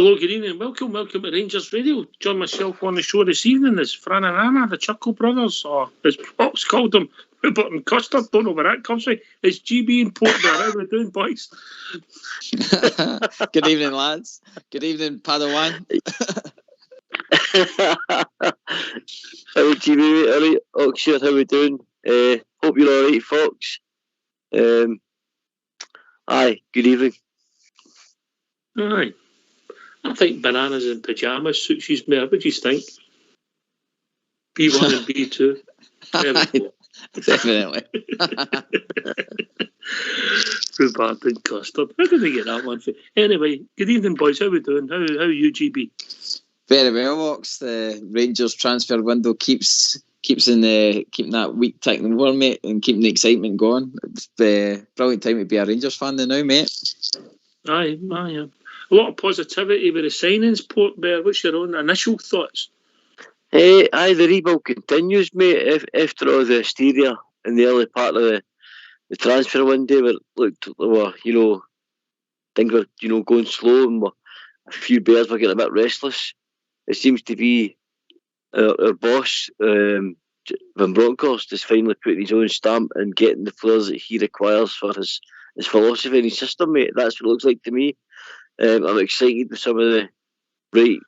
Hello, good evening. Welcome to Rangers Radio. Join myself on the show this evening is Fran and Anna, the Chuckle Brothers, or as Pops called them, Rupert and Custard. Don't know where that comes from. It's GB and Portbear. How we doing, boys? Good evening, lads. Good evening, Padawan. Hello, GB. Hello, Oxford. How we doing? Hope you're all right, folks. Aye, good evening. Aye. I think bananas in pyjamas suits you better. What do you think? B1 and B2. Definitely. Rhubarb and custard. How did they get that one? Anyway, good evening, boys. How we doing? How are you, GB? Very well, Ox. The Rangers transfer window keeps keeping that week ticking over, mate, and keeping the excitement going. It's a brilliant time to be a Rangers fan now, mate. Aye. A lot of positivity with the signings, Portbear. What's your own initial thoughts? Aye, the rebuild continues, mate. After all the hysteria in the early part of the transfer window, things were, going slow, and a few bears were getting a bit restless. It seems to be our boss, Van Bronckhorst, is finally putting his own stamp and getting the players that he requires for his philosophy and his system, mate. That's what it looks like to me. I'm excited with some of the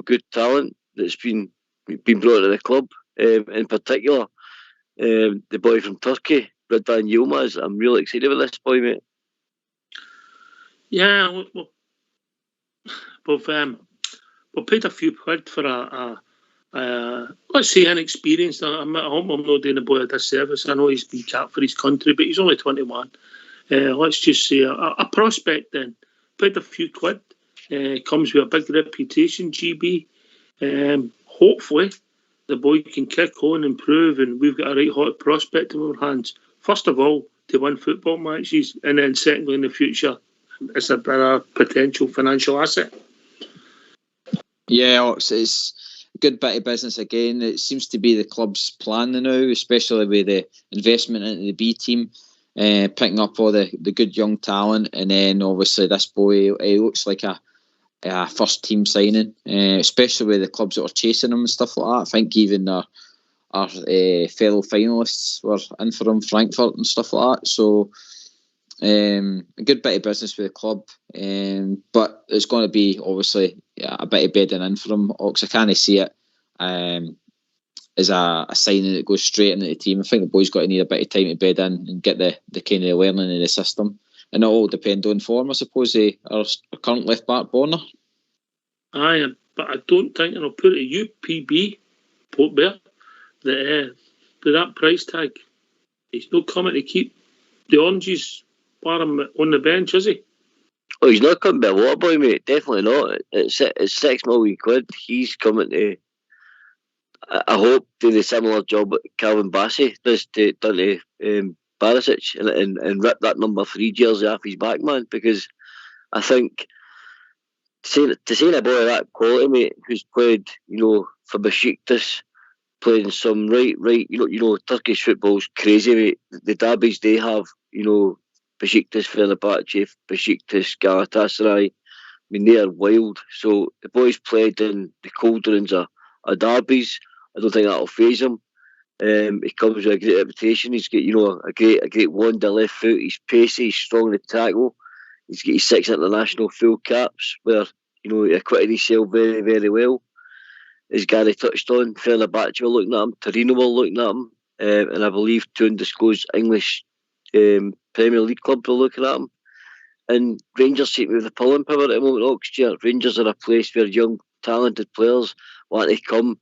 good talent that's been brought to the club. In particular, the boy from Turkey, Rıdvan Yılmaz. I'm really excited with this boy, mate. Yeah, we've paid a few quid for a let's say inexperienced. I hope I'm not doing the boy a disservice. I know he's been capped for his country, but he's only 21. Let's just say a prospect then. Paid a few quid. Comes with a big reputation, GB. Hopefully the boy can kick on, improve, and we've got a right hot prospect in our hands. First of all, to win football matches, and then secondly in the future, it's a potential financial asset. Yeah, it's a good bit of business again. It seems to be the club's plan now, especially with the investment into the B team. Picking up all the good young talent, and then obviously this boy, he looks like a first team signing, especially with the clubs that are chasing him and stuff like that. I think even our fellow finalists were in for him, Frankfurt and stuff like that. So a good bit of business with the club, but it's going to be obviously a bit of bedding in for him. Ox, I can't see it as a signing that goes straight into the team. I think the boy's got to need a bit of time to bed in and get the kind of learning in the system. And it all depend on form, I suppose, our current left back, Borner. Aye, but I don't think, and I'll put it to UPB, Portbear, that with that price tag, he's not coming to keep the oranges bar him on the bench, is he? Oh, he's not coming to be a water boy, mate. Definitely not. It's £6 million. He's coming to, I hope, do the similar job that Calvin Bassey does to Barisic and rip that number 3 jersey off his back, man. Because I think to see a boy of that quality, mate, who's played, for Besiktas, played in some right, Turkish football's crazy, mate. The derbies they have, Besiktas, Fenerbahce, Besiktas, Galatasaray. I mean, they are wild. So the boy's played in the cauldrons of derbies. I don't think that'll faze him. He comes with a great reputation. He's got, a great wonder left foot. He's pacey, he's strong to tackle. He's got his 6 international full caps where, he acquitted himself very, very well. As Gary touched on, Fenerbahce were looking at him, Torino were looking at him, and I believe 2 undisclosed English Premier League clubs were looking at him. And Rangers seem to have the pulling power at the moment, Oxford. Rangers are a place where young, talented players want to come,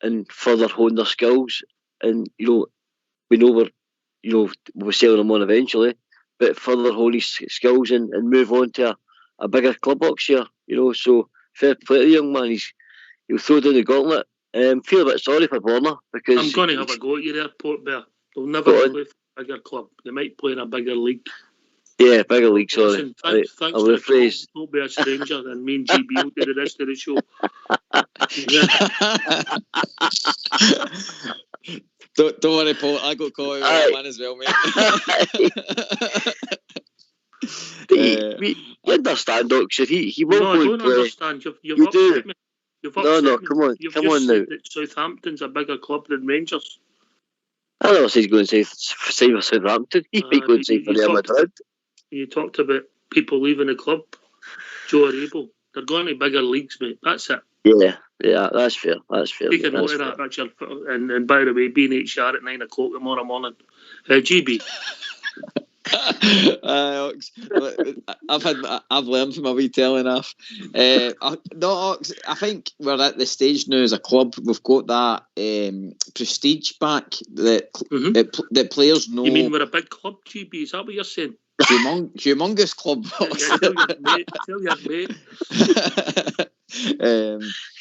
and further hone their skills. And, we know we're selling them on eventually, but further hone his skills and move on to a bigger club, Oxford. So fair play to the young man. He'll throw down the gauntlet. Feel a bit sorry for Borner because I'm going to have a go at you there, Portbear. They'll never play for a bigger club. They might play in a bigger league. Yeah, bigger league, sorry. Thanks I'll rephrase. Don't be a stranger, and me and GB will do the rest of the show. Don't worry, Paul. I got caught out with that man as well, mate. We understand, Doctor. He will No, I go don't and play. understand. You've You do. upset me. You've upset No, me. come on. You've Come just on said now. that Southampton's a bigger club than Rangers. I never said he's going to say for Southampton. He might go and say for Real Madrid. You talked about people leaving the club. Joe Aribo. They're going to bigger leagues, mate. That's it. Yeah, that's fair. That's fair. Take a note of that, Richard. And by the way, being HR at 9 o'clock tomorrow morning. GB. I've learned from my wee telling off. Ox, I think we're at the stage now as a club. We've got that prestige back that players know. You mean we're a big club, GB? Is that what you're saying? Humongous club. Tell your mate.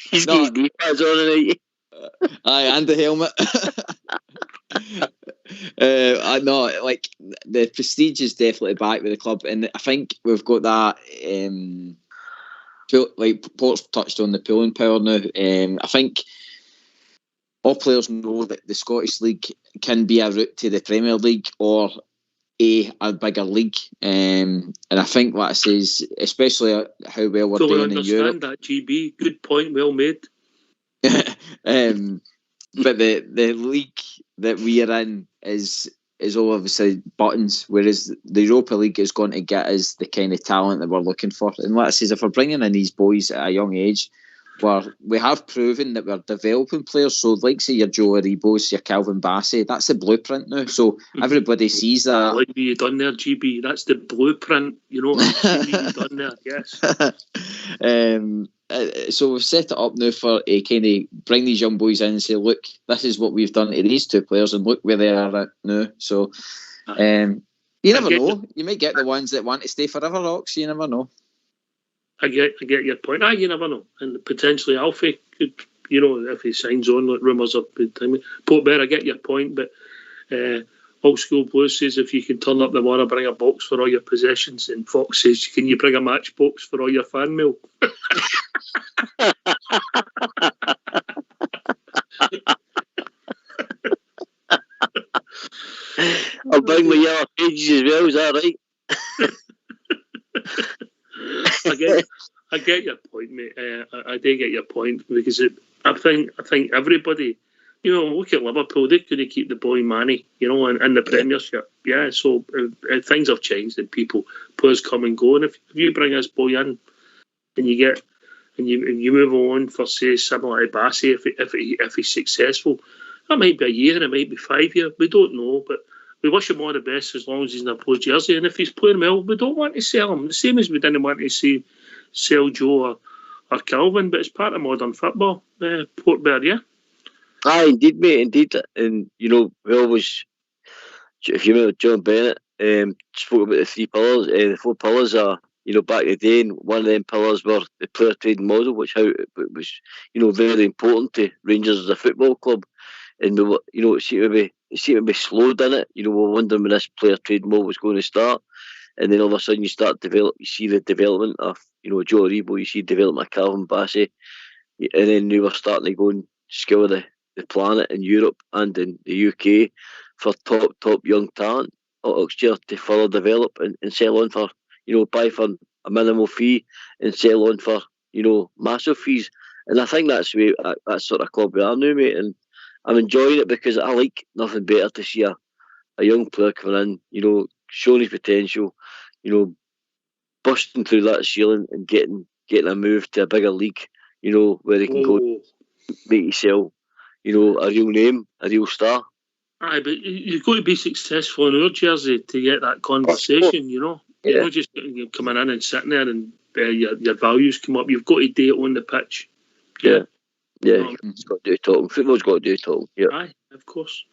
He's got his knee pads on tonight. Aye, and the helmet. I know, like the prestige is definitely back with the club, and I think we've got that. Like Port's touched on the pulling power now. I think all players know that the Scottish League can be a route to the Premier League or a bigger league, and I think what it says, especially how well we're doing in Europe. Understand that, GB. Good point, well made. But the league that we are in is all obviously buttons, whereas the Europa League is going to get us the kind of talent that we're looking for. And what it says, if we're bringing in these boys at a young age, we have proven that we're developing players. So, like say your Joe Aribos, your Calvin Bassey, that's the blueprint now. So everybody sees that. Like what you done there, GB. That's the blueprint. You know what you done there. Yes. So we've set it up now for a kind of bring these young boys in and say, look, this is what we've done to these two players, and look where they are at now. So you never know. You might get the ones that want to stay forever, Ox. You never know. I get your point. You never know. And potentially Alfie could, if he signs on, like rumours have been timing. Portbear, I get your point, but Old School Blues says if you can turn up tomorrow, bring a box for all your possessions. And Fox says, can you bring a matchbox for all your fan mail? I'll bring my yellow pages as well, is that right? I get your point, mate. I do get your point, because I think everybody, look at Liverpool. They couldn't keep the boy Manny, in the Premiership. Yeah, so things have changed, and players come and go. And if you bring this boy in, and you move on for, say, similar to Bassey, if he's successful, that might be a year, it might be 5 years. We don't know, but we wish him all the best as long as he's in a Blues jersey. And if he's playing well, we don't want to sell him. The same as we didn't want to sell Joe or Calvin, but it's part of modern football. Portbear, yeah? Aye, indeed, mate, indeed. And, we always, if you remember John Bennett, spoke about the 3 pillars. The 4 pillars are, back in the day, and one of them pillars were the player trading model, which was, very important to Rangers as a football club. And, it seemed to be slowed in it. We were wondering when this player trading model was going to start. And then all of a sudden you see the development of, Joe Aribo, you see the development of Calvin Bassey. And then we were starting to go and scour the planet in Europe and in the UK for top young talent to further develop and sell on for, buy for a minimal fee and sell on for, massive fees. And I think that's that sort of club we are now, mate. And I'm enjoying it because I like nothing better to see a young player coming in, showing his potential, busting through that ceiling and getting a move to a bigger league, where he can go make himself, a real name, a real star. Aye, but you've got to be successful in our jersey to get that conversation, You're not just coming in and sitting there and your values come up. You've got to do it on the pitch. Yeah. It's got to do talking. Football's got to do talking. Yeah. Aye, of course.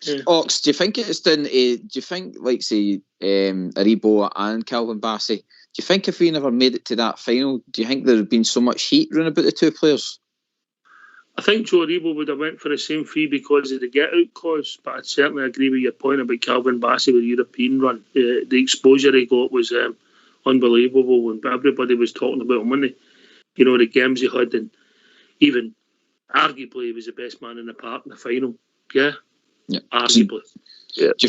Yeah. Ox, do you think it's done? Do you think, like, say, Aribo and Calvin Bassey? Do you think if we never made it to that final, do you think there had been so much heat running about the two players? I think Joe Aribo would have went for the same fee because of the get-out clause, but I'd certainly agree with your point about Calvin Bassey with the European run. The exposure he got was unbelievable, and everybody was talking about him, wasn't they? The games he had, and even arguably he was the best man in the park in the final. Yeah. Yeah. Arguably. Yeah. Do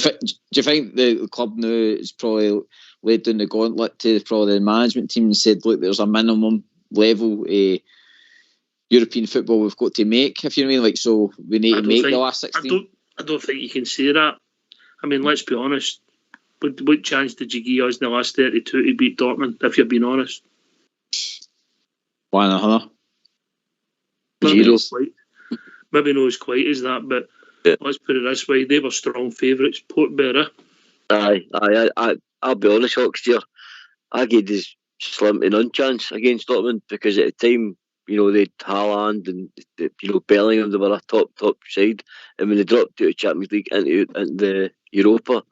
you think the club now is probably laid down the gauntlet to probably the management team and said, look, there's a minimum level European football we've got to make, if you know what I mean? Like, so we need to make the last 16. I don't think you can say that. I mean, let's be honest. What chance did you give us in the last 32 to beat Dortmund, if you're being honest? 1.5. Maybe not as quite as that, but let's put it this way, they were strong favourites, Port Bearer. I'll be honest, Hawks, I gave this slim to none chance against Dortmund because at the time, you know, they'd Haaland and, you know, Bellingham, they were a top side, and when they dropped out of Champions League into the Europa,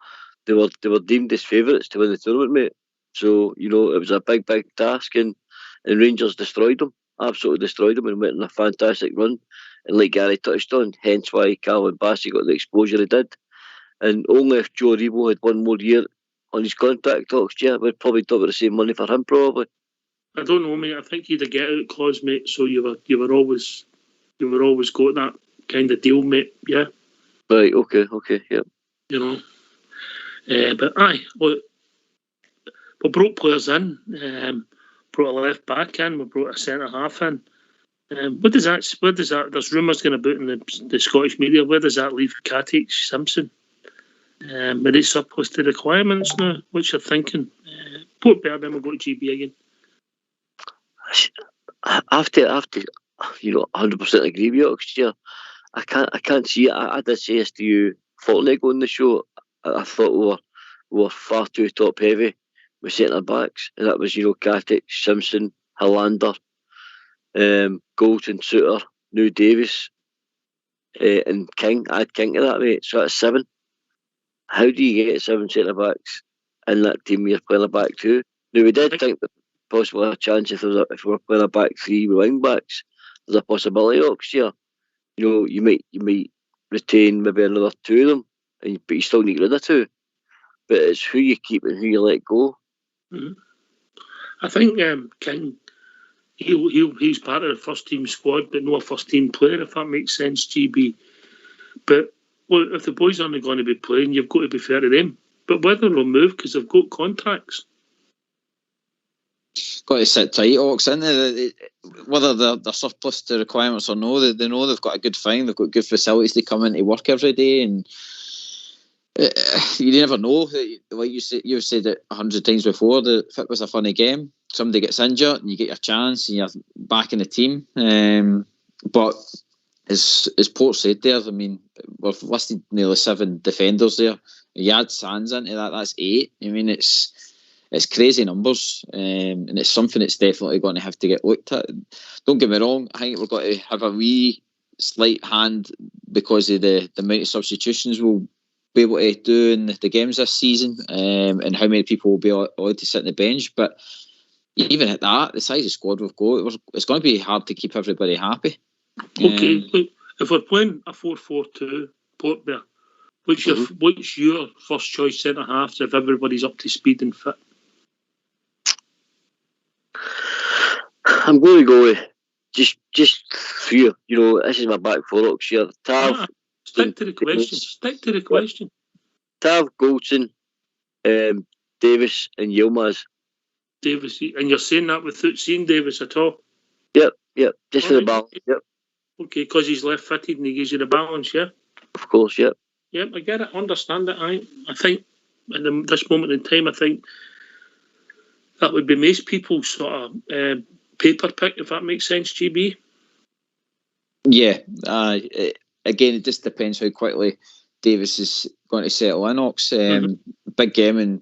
they were deemed as favourites to win the tournament, mate. So, you know, it was a big task, and Rangers destroyed them, absolutely destroyed them, and went on a fantastic run. And like Gary touched on, hence why Calvin Bassey got the exposure he did. And only if Joe Rebo had one more year on his contract, we'd probably talk about the same money for him, probably. I don't know, mate. I think he had a get out clause, mate. So you were always got that kind of deal, mate. Yeah. Right. Okay. Yeah. You know. But aye, look, we brought players in. Brought a left back in. We brought a centre half in. Where does that? There's rumours going about in the Scottish media. Where does that leave Katic, Simpson? Are they surplus to requirements now? What you're thinking? Port Bear, then we'll go to GB again. I have to, you know, 100% agree with you, Oxford. I can't see it. I did say this to you fortnight ago on the show. I thought we were far too top heavy with centre backs, and that was, you know, Katic, Simpson, Hollander, Golden, Suter, New Davis, and King. Add King to that, mate. So that's 7. How do you get 7 centre backs in that team you're playing a back 2? Now, we did think that possibly a chance if we were playing a back 3 with wing backs. There's a possibility, Oxford. You know, you might retain maybe another 2 of them, but you still need rid of 2. But it's who you keep and who you let go. Mm-hmm. I think King, he's part of the first team squad, but not a first team player, if that makes sense, GB. But well, if the boys aren't going to be playing, you've got to be fair to them. But whether they'll move because they've got contracts. Got to sit tight, Ox, isn't it? Whether they're surplus to requirements or no, they know they've got a good thing. They've got good facilities to come into work every day, and you never know. Like you've said it 100 times before, that if it was a funny game, somebody gets injured and you get your chance and you're back in the team. But as Port said there, I mean, we've listed nearly 7 defenders there. You add Sands into that, that's 8. I mean, it's crazy numbers, and it's something that's definitely going to have to get looked at. Don't get me wrong, I think we've got to have a wee slight hand because of the amount of substitutions we'll be able to do in the games this season, and how many people will be allowed to sit on the bench. But even at that, the size of squad we've got, it's going to be hard to keep everybody happy. Okay, look, if we're playing a 4-4-2, Port there, what's your first choice centre halves if everybody's up to speed and fit? I'm going to go with just 3. You know, this is my back 4, Oxford. Tav. Stick to the question. Tav, Goldson, Davis, and Yilmaz. Davis, and you're saying that without seeing Davis at all? Yep. Just for the balance. Yep. Okay, because he's left footed and he gives you the balance, yeah? Of course, yep. Yep, I get it, understand it. I think at this moment in time, I think that would be most people's sort of paper pick, if that makes sense, GB. Yeah, again, it just depends how quickly Davis is going to settle in. Ox, big game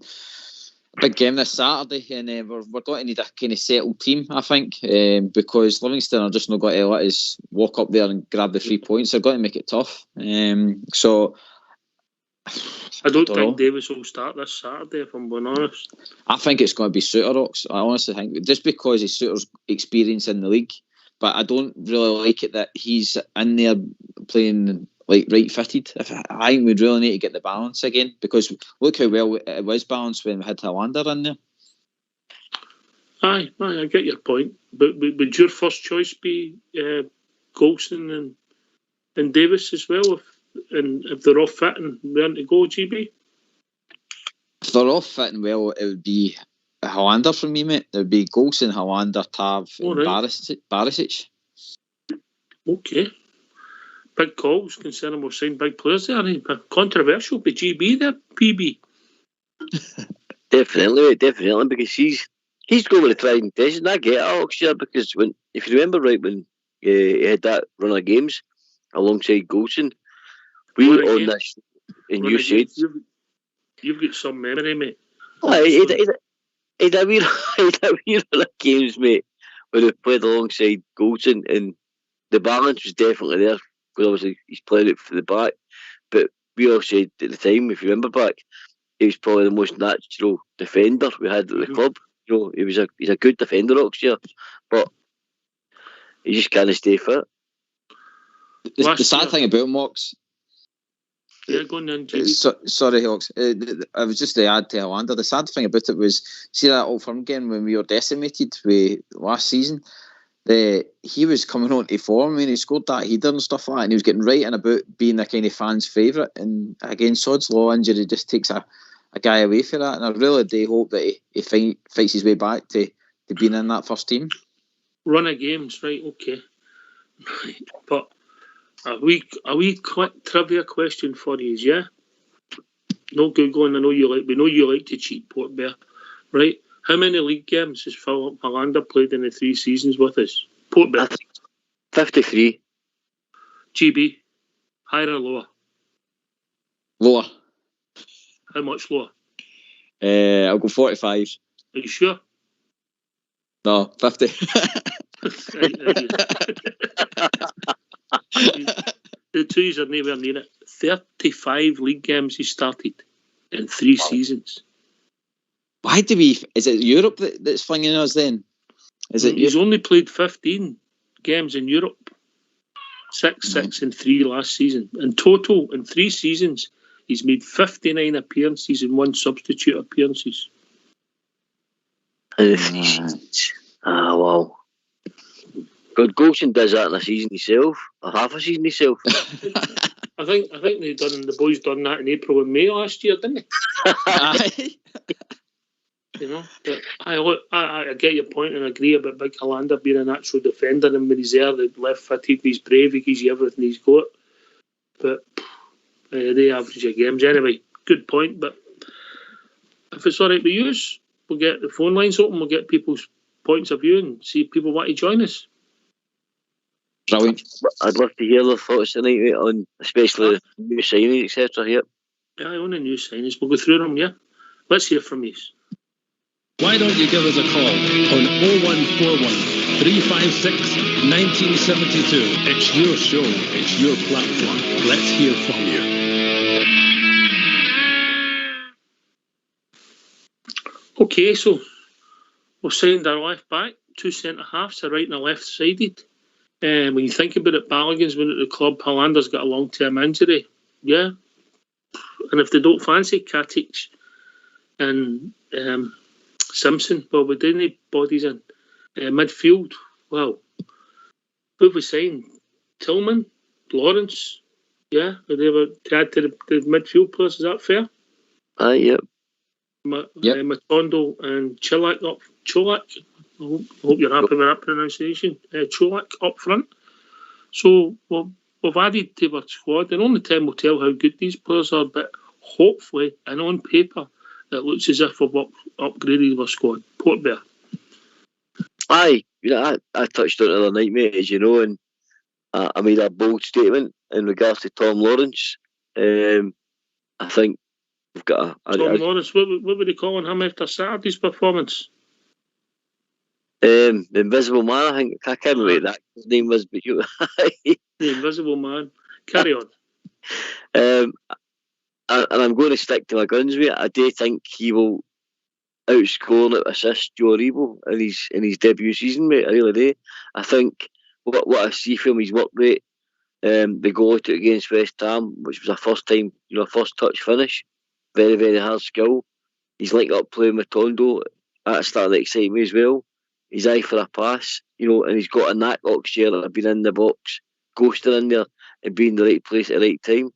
this Saturday, and we're going to need a kind of settled team, I think, because Livingston are just not going to let us walk up there and grab the 3 points. They're going to make it tough. So I don't think Davis will start this Saturday, if I'm being honest. I think it's going to be Suter, Ox. I honestly think, just because of Suter's experience in the league, but I don't really like it that he's in there playing like right-footed. I think we'd really need to get the balance again, because look how well it was balanced when we had Hollander in there. Aye, I get your point. But would your first choice be Golston and Davis as well? And if they're all fit and ready to go, GB? If they're all fitting well, it would be a Hollander for me, mate. It would be Goalscorer, Hollander, Tav, and Barisic. Okay. Big calls, considering we've signed big players there. Controversial, but GB there, PB. Definitely, because he's going with the tried and tested. And I get Oxford because if you remember right, when he had that run of games alongside Goalscorer, we on this, and you said you've got some memory, mate. He had a wee run of games, mate, where he played alongside Goalscorer, and the balance was definitely there because obviously he's played it for the back. But we all said at the time, if you remember back, he was probably the most natural defender we had at the club. You know, he's a good defender, Oxford, but he just can't stay fit. The sad thing about Mox. Yeah, go on then, sorry, Hawks. I was just to add to Hollander. The sad thing about it was, see that Old Firm game when we were decimated last season. He was coming on to form and he scored that header and stuff like that, and he was getting right in about being a kind of fan's favourite. And again, Sod's Law injury just takes a guy away from that. And I really do hope that he fights his way back to being in that first team. Run of games, right? Okay, right. But a wee quick trivia question for you, yeah? No Googling. We know you like to cheat, Port Bear, right? How many league games has Philip Hollander played in the 3 seasons with us? Port Bear. 53. GB, higher or lower? Lower. How much lower? I'll go 45. Are you sure? No, 50. The twos are nowhere near it. 35 league games he started in 3 seasons. Why do we? Is it Europe that's flinging us then? He's only played 15 games in Europe. 6 and 3 last season. In total, in 3 seasons, he's made 59 appearances and 1 substitute appearances. Ah, wow. God, Goalscorer does that in a season himself, or half a season himself. I think the boys done that in April and May last year, didn't they? You know, but I get your point and agree about Big Hollander being a natural defender, and when he's there, the left-footed, he's brave, he gives you everything he's got. But they average your games anyway. Good point, but if it's all right with you, we'll get the phone lines open, we'll get people's points of view and see if people want to join us. Brilliant. I'd love to hear their thoughts tonight, mate, on especially the new signings, etc. here. Yeah, on the new signings. We'll go through them, yeah? Let's hear from you. Why don't you give us a call on 0141 356 1972. It's your show, it's your platform. Let's hear from you. Okay, so we've signed our left back, 2 centre-halves, a right and a left-sided. When you think about it, Balogun's been at the club, Hollander's got a long-term injury, yeah? And if they don't fancy Katic and Simpson, well, we do need bodies in midfield. Well, who have we signed? Tillman, Lawrence, yeah? Are they ever to add to the midfield players? Is that fair? Yep. Matondo and Cholak. I hope you're happy with that pronunciation. Cholak up front. So we've added to our squad, and only time will tell how good these players are. But hopefully, and on paper, it looks as if we've upgraded our squad. Port Bear. Aye, you know, I touched on it the other night, mate, as you know, and I made a bold statement in regards to Tom Lawrence. I think we've got Tom Lawrence. What were they calling him after Saturday's performance? The Invisible Man, I think. I can't remember what that name was, but you. The Invisible Man. Carry on. And I'm going to stick to my guns with it. I do think he will outscore and assist Joe Aribo in his debut season, mate. I really do. I think what I see from his work rate, the goal he took against West Ham, which was a first touch finish, very, very hard skill. He's linked up playing with Tondo. That's starting to excite me as well. His eye for a pass, and he's got a knack, Oxshare, that have been in the box, ghosting in there and being in the right place at the right time.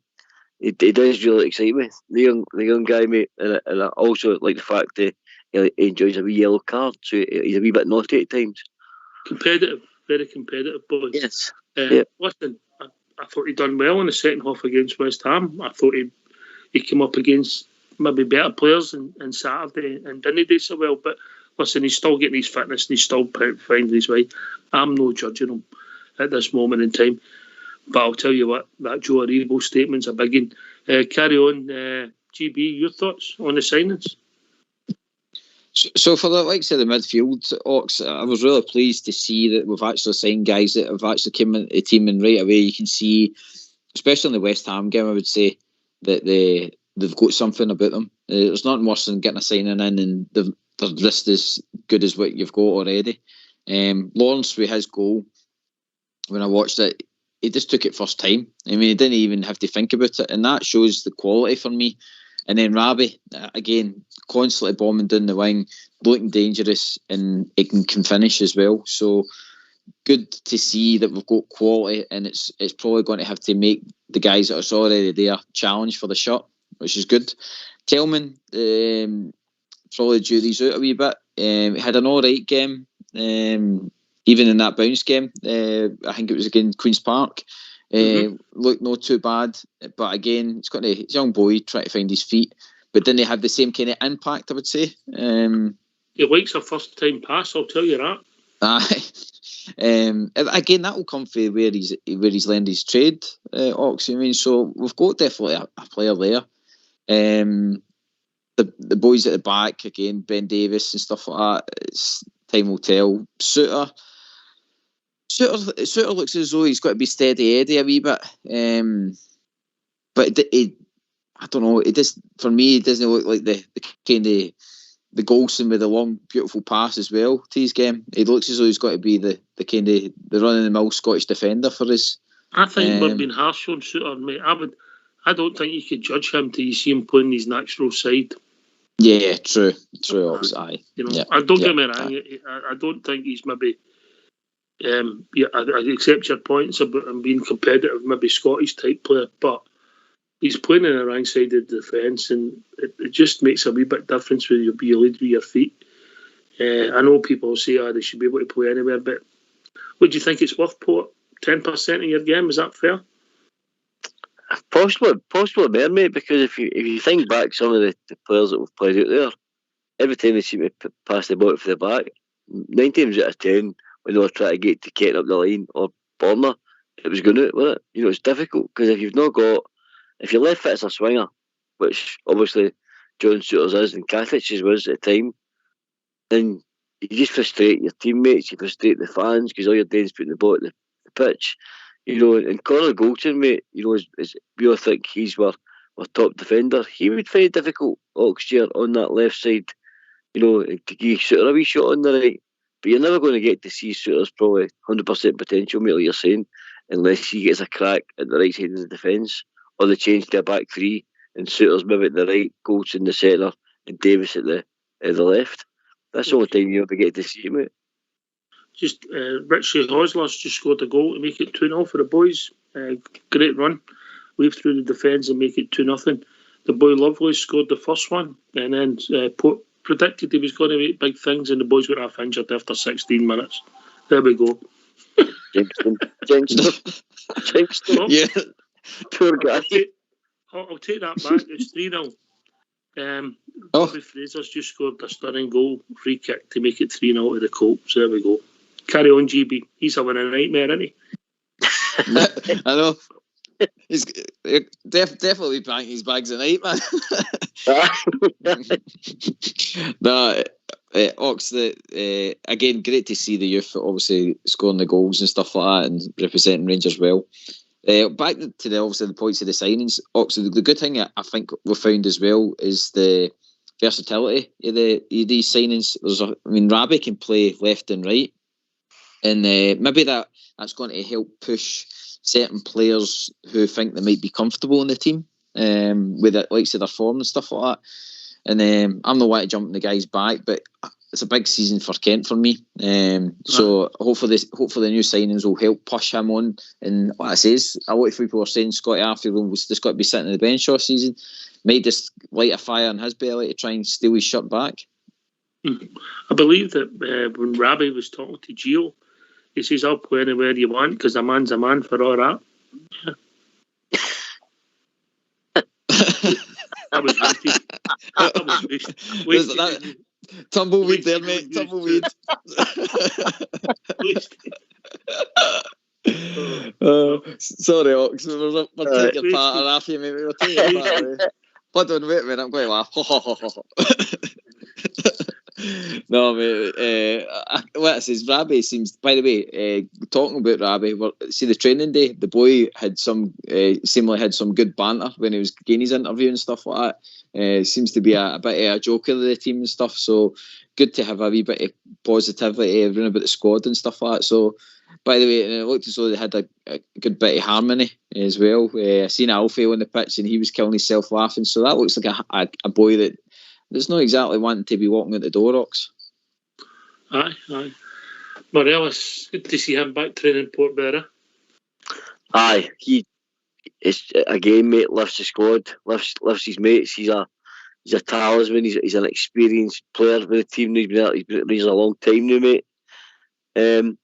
he does really excite me. The young guy, mate, and I also like the fact that he enjoys a wee yellow card, so he's a wee bit naughty at times. Competitive, very competitive boy. Yes. Listen, I thought he done well in the second half against West Ham. I thought he came up against maybe better players on Saturday and didn't do so well. But listen, he's still getting his fitness and he's still finding his way. I'm no judging him at this moment in time. But I'll tell you what, that Joe Aribo statement's a big one. Carry on, GB, your thoughts on the signings? So for the likes of the midfield, Ox, I was really pleased to see that we've actually signed guys that have actually come into the team, and right away you can see, especially in the West Ham game, I would say that they've got something about them. There's nothing worse than getting a signing in and they're just as good as what you've got already. Lawrence, with his goal, when I watched it, he just took it first time. I mean, he didn't even have to think about it, and that shows the quality for me. And then Rabi, again, constantly bombing down the wing, looking dangerous, and he can finish as well. So good to see that we've got quality, and it's probably going to have to make the guys that are already there challenge for the shot, which is good. Tillman, probably jury's out a wee bit. Had an alright game, even in that bounce game. I think it was against Queen's Park. Looked not too bad, but again, it's got a young boy trying to find his feet, but didn't have the same kind of impact, I would say. He likes a first time pass, I'll tell you that. Again, that will come from where he's learned his trade, Ox. I mean, so we've got definitely a player there. The boys at the back, again, Ben Davis and stuff like that, time will tell. Suter looks as though he's got to be steady Eddie a wee bit, but I don't know. It just, for me, it doesn't look like the kind of the Goalscorer with the long, beautiful pass as well to his game. It looks as though he's got to be the kind of the run-of-the-mill Scottish defender for us. I think we're being harsh on Suter, mate. I don't think you could judge him till you see him playing his natural side. Yeah, true. Aye. You know, I don't get me wrong. I don't think he's maybe. I accept your points about him being competitive, maybe Scottish type player, but he's playing in the wrong side of the defence, and it just makes a wee bit difference when you lead with your feet. I know people say, they should be able to play anywhere, but what do you think it's worth, Port? 10% of your game, is that fair? Possibly more, mate, because if you think back some of the players that we've played out there, every time they seem to pass the ball for the back, 9 times out of 10, when they were trying to get to Kent up the line or Borna, it was going out, wasn't it? You know, it's difficult, because if your left foot's a swinger, which obviously John Suter's is and Katic's was at the time, then you just frustrate your teammates, you frustrate the fans, because all you're doing is putting the ball at the pitch. You know, and Conor Goulton, mate, you know, we all think he's our top defender. He would find it difficult, Oxford, on that left side, you know, to give Suter a wee shot on the right. But you're never going to get to see Suter's probably 100% potential, mate, like you're saying, unless he gets a crack at the right side of the defence, or they change to a back three, and Suter's maybe at the right, Goulton in the centre, and Davis at the left. That's the only time you ever get to see him, mate. Just Richie Hosler's just scored a goal to make it 2-0 for the boys. Great run. Weave through the defence and make it 2-0. The boy Lovely scored the first one, and then predicted he was going to make big things, and the boys got half injured after 16 minutes. There we go. Jinxton. Yeah. Poor guy. I'll take that back. It's 3-0. Bobby Fraser's just scored a stunning goal, free kick to make it 3-0 to the Colts. There we go. Carry on, GB. He's having a nightmare, isn't he? I know. He's definitely banging his bags at night, man. Ox, again, great to see the youth obviously scoring the goals and stuff like that and representing Rangers well. Back to the points of the signings, Ox, the good thing I think we found as well is the versatility of these signings. Rabi can play left and right, and maybe that's going to help push certain players who think they might be comfortable in the team with the likes of their form and stuff like that. And I'm not wanting to jump in the guy's back, but it's a big season for Kent for me. So hopefully the new signings will help push him on. And what I say is, a lot of people are saying Scotty Arfield was just got to be sitting on the bench all season. Might just light a fire in his belly to try and steal his shirt back. I believe that when Rabbi was talking to Gio, he says, I'll play anywhere you want because a man's a man for all that. That was wasted. Tumbleweed there, mate. Tumbleweed. Sorry, Ox. We're taking part of Rafi, mate. We're taking part of it. Hold on, wait a minute. I'm going to laugh. No, mate. What it says, Rabbi seems. By the way, talking about Rabbi, see the training day. The boy had seemingly had some good banter when he was getting his interview and stuff like that. Seems to be a bit of a joker of the team and stuff. So good to have a wee bit of positivity around about the squad and stuff like that. So, by the way, it looked as though they had a good bit of harmony as well. I seen Alfie on the pitch and he was killing himself laughing. So that looks like a boy that's not exactly wanting to be walking out the door, Ox. Aye. Morelos, good to see him back training Portbera. Aye, he is again, mate. Lifts the squad, lifts his mates. He's a talisman. He's an experienced player with the team. He's been a long time now, mate. And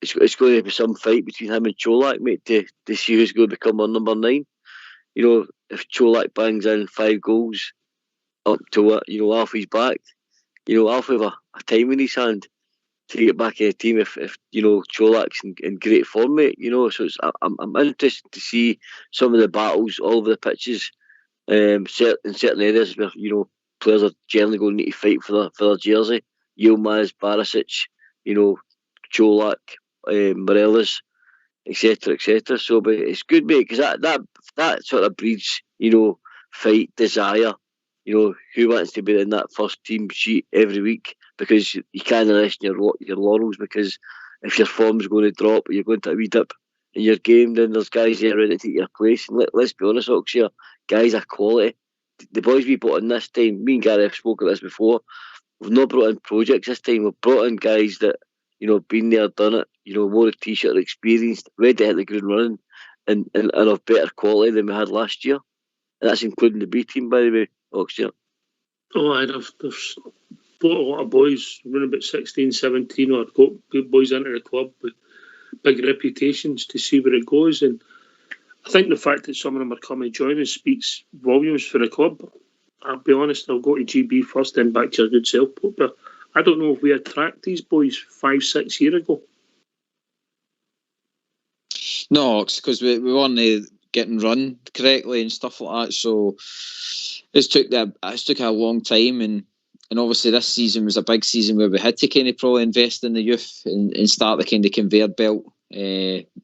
it's going to be some fight between him and Cholak, mate, to see who's going to become our number 9. You know, if Cholak bangs in 5 goals up to it, you know, Alfie's back. You know, Alfie have a time in his hand to get back in the team if you know, Cholak's in great form, mate. You know, so I'm interested to see some of the battles all over the pitches. In certain areas where, you know, players are generally going to need to fight for their jersey. Yilmaz, Barisic, you know, Cholak, Morelos, etc. So, but it's good, mate, because that sort of breeds, you know, fight, desire. You know, who wants to be in that first team sheet every week? Because you can't rest in your laurels, because if your form's going to drop or you're going to a wee dip in your game, then there's guys there ready to take your place. And let's be honest, Oxford, guys are quality. The boys we brought in this time, me and Gary have spoken about this before, we've not brought in projects this time. We've brought in guys that, you know, been there, done it, you know, wore a t-shirt, experienced, ready to hit the ground running, and of better quality than we had last year. And that's including the B team, by the way, Oxford. Oh, they've brought a lot of boys, around about 16, 17, or got good boys into the club with big reputations to see where it goes. And I think the fact that some of them are coming join us speaks volumes for the club. I'll be honest, I'll go to GB first, then back to your good self. But I don't know if we attract these boys 5-6 years ago. No, because we weren't getting run correctly and stuff like that. So it took a long time, and obviously this season was a big season where we had to kind of probably invest in the youth and start the kind of conveyor belt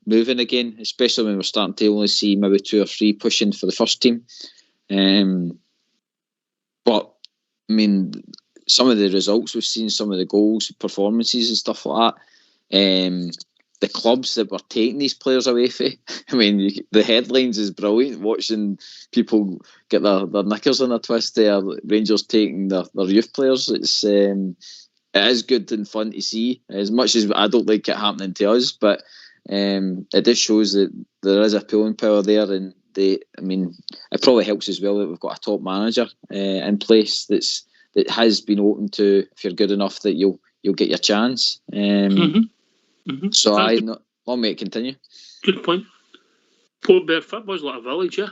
moving again, especially when we're starting to only see maybe 2 or 3 pushing for the first team. But I mean, some of the results we've seen, some of the goals, performances and stuff like that, the clubs that were taking these players away from, I mean, the headlines is brilliant, watching people get their knickers in a twist there, Rangers taking their youth players. It is good and fun to see, as much as I don't like it happening to us, but it just shows that there is a pulling power there, and it probably helps as well that we've got a top manager in place that has been open to, if you're good enough, that you'll get your chance. So I'll make continue. Good point. Portbera football's like a village, yeah.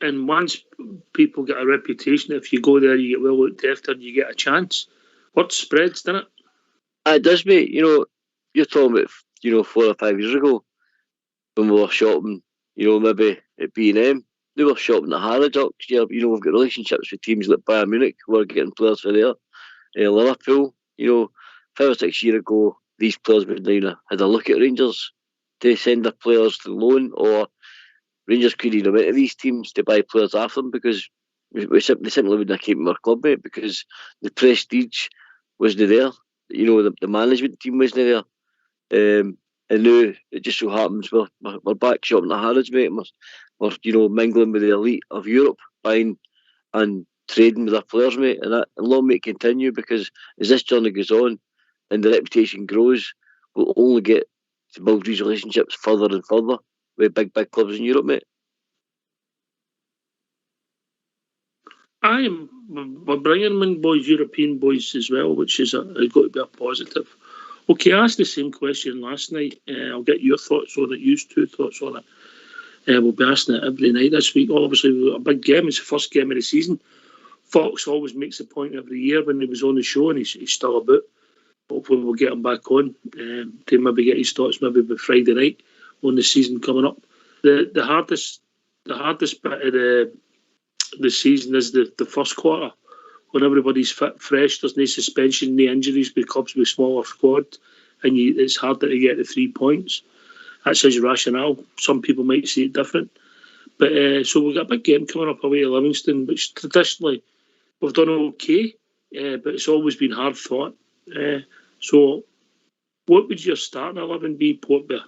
And once people get a reputation, if you go there, you get well looked after, and you get a chance. Word spreads, doesn't it? It does, mate. You know, you're talking about, you know, 4 or 5 years ago when we were shopping, you know, maybe at B&M. They were shopping at Harrods. You know, we've got relationships with teams like Bayern Munich who are getting players for there. Liverpool, you know, 5 or 6 years ago, these players would have had a look at Rangers to send their players to loan, or Rangers could either went to these teams to buy players after them, because they simply wouldn't have kept them in our club, mate, because the prestige wasn't there. You know, the management team wasn't there. And now it just so happens we're back shopping at Harrods, mate. We're you know, mingling with the elite of Europe, buying and trading with our players, mate, and long may it continue, because as this journey goes on and the reputation grows, we'll only get to build these relationships further and further with big clubs in Europe, mate. We're bringing in boys, European boys as well, which is got to be a positive. Okay, I asked the same question last night. I'll get your thoughts on it, used to thoughts on it. We'll be asking it every night this week. Obviously, we've got a big game. It's the first game of the season. Fox always makes a point every year when he was on the show, and he's still about. Hopefully, we'll get him back on to maybe get his thoughts maybe by Friday night on the season coming up. The hardest bit of the season is the first quarter, when everybody's fit, fresh. There's no suspension, no injuries, with clubs with smaller squad, and it's harder to get the 3 points. That's his rationale. Some people might see it different. But so we've got a big game coming up away at Livingston, which traditionally we've done okay, but it's always been hard fought. So what would your starting 11 be, Portbear?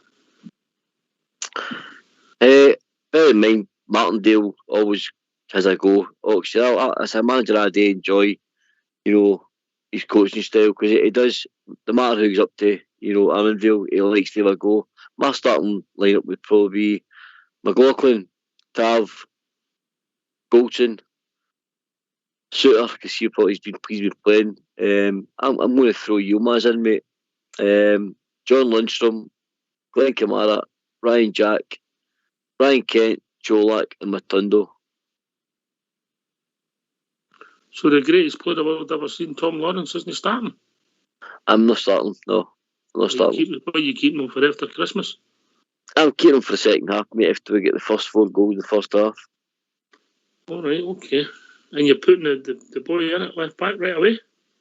Bear in mind, Martindale always has a go. As a manager, I do enjoy, his coaching style, because he does, no matter who he's up to, Arminville, he likes to have a go. My starting lineup would probably be McLaughlin, Tav, Goldson, Suter, because he's been pleased with playing. I'm going to throw Yilmaz in, mate. John Lundstrom, Glenn Kamara, Ryan Jack, Ryan Kent, Cholak and Matundo. So the greatest player the world ever seen, Tom Lawrence, isn't he starting? I'm not starting, no. I'm not starting. Are you keeping him for after Christmas? I'm keeping him for the second half, mate, after we get the first 4 goals in the first half. All right, okay. And you're putting the boy in at left back right away?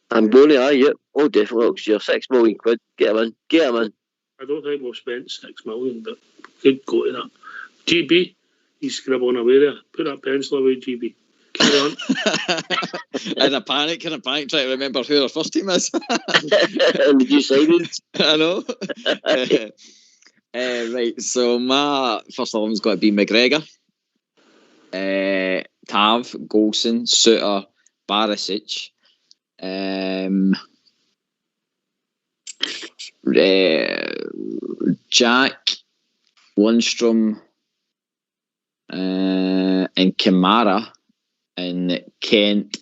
I'm going to, yep. Oh, definitely next year. £6 million. Get him in. I don't think we've spent $6 million, but could go to that. GB, he's scribbling away there. Put that pencil away, GB. Carry on. in a panic, trying to remember who our first team is. And the new signings. I know. Right, so my first 11's got to be McGregor, Tav, Golson, Suter, Barisic, Jack, Lundstrom, and Kamara, and Kent,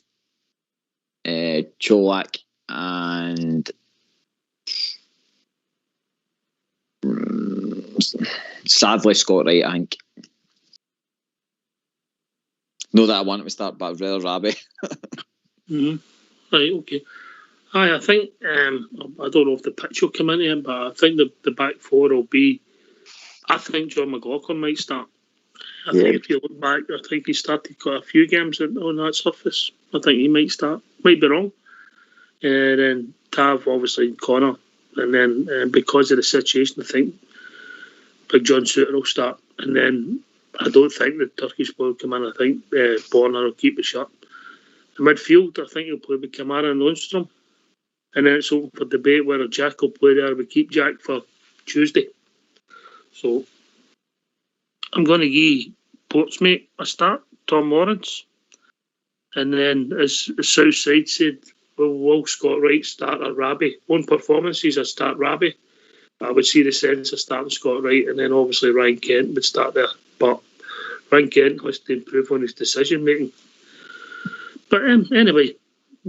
Cholak, and sadly Scott Wright, I think. Not that I want him to start, but I'd rather Rabi. Right, okay. I think, I don't know if the pitch will come into it, but I think the back four will be, I think John McLaughlin might start. I think if you look back, I think he started quite a few games on that surface. I think he might start. Might be wrong. And then Tav, obviously, Connor. And then because of the situation, I think Big John Suter will start. And then I don't think the Turkish boy will come in. I think Borna will keep it shut. The midfield, I think he'll play with Kamara and Lundstrom. And then it's open for debate whether Jack will play there. We keep Jack for Tuesday. So I'm going to give Portsmouth a start, Tom Lawrence. And then, as Southside said, will Scott Wright start at Rabi? On performances, I start Rabi. I would see the sense of starting Scott Wright, and then obviously Ryan Kent would start there. But Ryan Kent has to improve on his decision making. But anyway,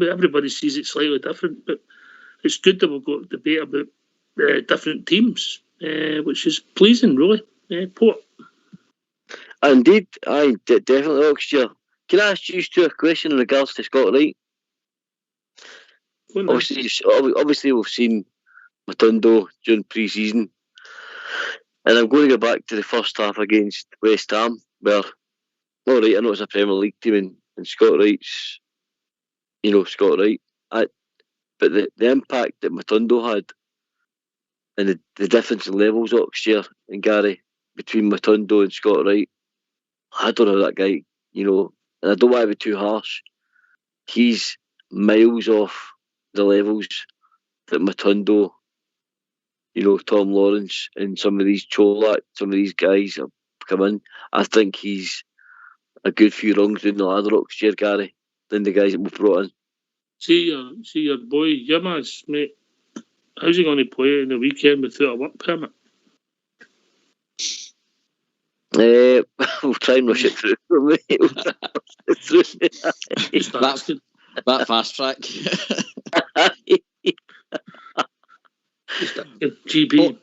everybody sees it slightly different. But it's good that we've got debate about different teams, which is pleasing, really. Port. Indeed, I definitely next year. Can I ask you two a question in regards to Scott Wright? Obviously, we've seen Matundo during pre-season, and I'm going to go back to the first half against West Ham, where, all right, I know it's a Premier League team, and Scott Wright's, Scott Wright. But the impact that Matundo had, and the difference in levels next year, and Gary, between Matundo and Scott Wright, I don't know that guy, and I don't want to be too harsh. He's miles off the levels that Matundo, Tom Lawrence, and some of these Cholak, some of these guys have come in. I think he's a good few rungs down the ladder next year, Gary. than the guys that we've brought in. See your boy Yilmaz, mate. How's he going to play in the weekend without a work permit? We'll try and rush it through for me. that fast track. GB,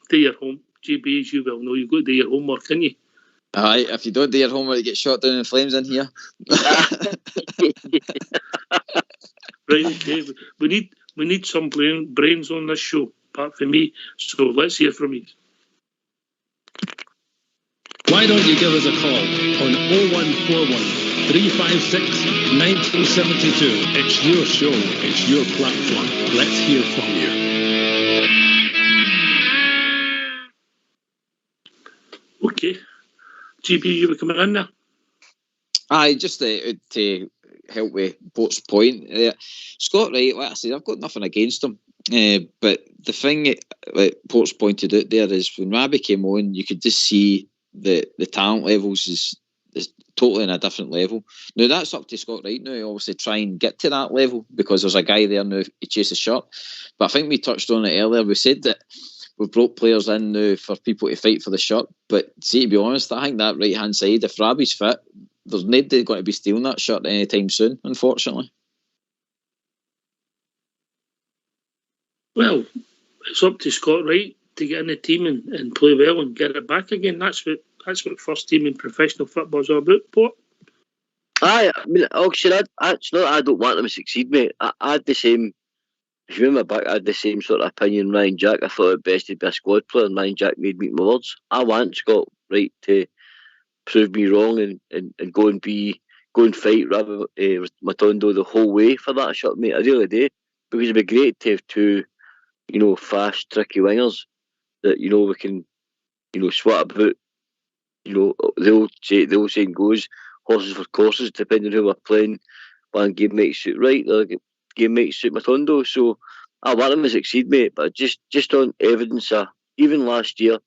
do your home. GB, as you well know, you've got to do your homework, can you? Aye, if you don't do your homework, you get shot down in flames in here. Right, okay. We need some brains on this show, apart from me. So let's hear from you. Why don't you give us a call on 0141 356 1972? It's your show, it's your platform. Let's hear from you. Okay. GB, you were coming in there? Aye, just to help with Port's point. Scott Wright, like I said, I've got nothing against him. But the thing that Port's pointed out there is when Rabbi came on, you could just see the talent levels is totally on a different level. Now, that's up to Scott Wright now, obviously try and get to that level because there's a guy there now who chases shirt. But I think we touched on it earlier. We said that we've brought players in now for people to fight for the shirt. But see, to be honest, I think that right-hand side, if Rabbi's fit, there's nobody going to be stealing that shirt anytime soon, unfortunately. Well, it's up to Scott Wright to get in the team and play well and get it back again. That's what first team in professional football is all about, Port. Aye, I mean, actually, I don't want them to succeed, mate. I had the same. If you remember back, I had the same sort of opinion. Ryan Jack, I thought it best to be a squad player, and Ryan Jack made me eat my words. I want Scott Wright to prove me wrong and go and fight rather Matondo the whole way for that shot, mate. I really do, because it'd be great to have two, fast, tricky wingers that we can, swat about. The old saying goes, horses for courses, depending on who we're playing. One game might suit Wright, the other game might suit Matondo. So I want him to succeed, mate. But just on evidence, even last year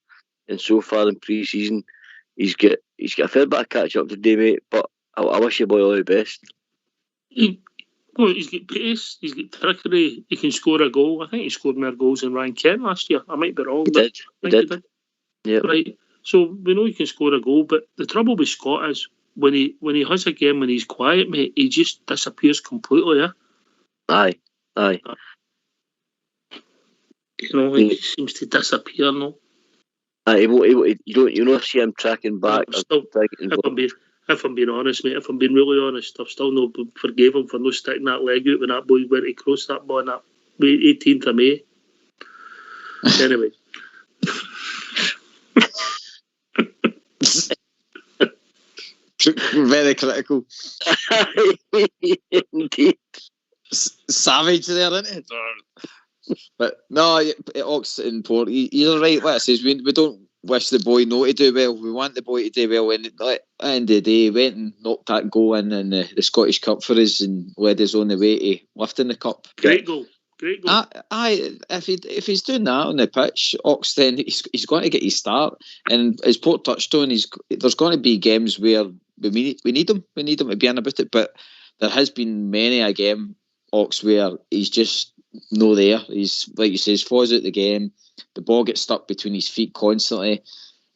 and so far in pre-season, he's got a fair bit of catch up to do, mate. But I wish your boy all the best. He's got pace, he's got trickery, he can score a goal. I think he scored more goals than Ryan Kent last year. I might be wrong. He did. Yeah. Right. So we know he can score a goal, but the trouble with Scott is when he has a game when he's quiet, mate, he just disappears completely, yeah? Aye. He seems to disappear, no? Aye, you don't see him tracking back. If I'm being honest, mate, if I'm being really honest, I've still not forgave him for not sticking that leg out when that boy went to cross that ball on that 18th of May. Anyway. Very critical. Indeed. Savage there, isn't it? But no, Ox and Port, you're right. What it says, we don't wish the boy no to do well. We want the boy to do well. And at the end of the day, he went and knocked that goal in the Scottish Cup for us and led us on the way to lifting the cup. Great goal. If he's doing that on the pitch, Ox, then he's going to get his start. And as Port touched on, there's going to be games where we need him. We need him to be in about it. But there has been many a game, Ox, where he's just no there. He's, like you say, falls out the game. The ball gets stuck between his feet constantly.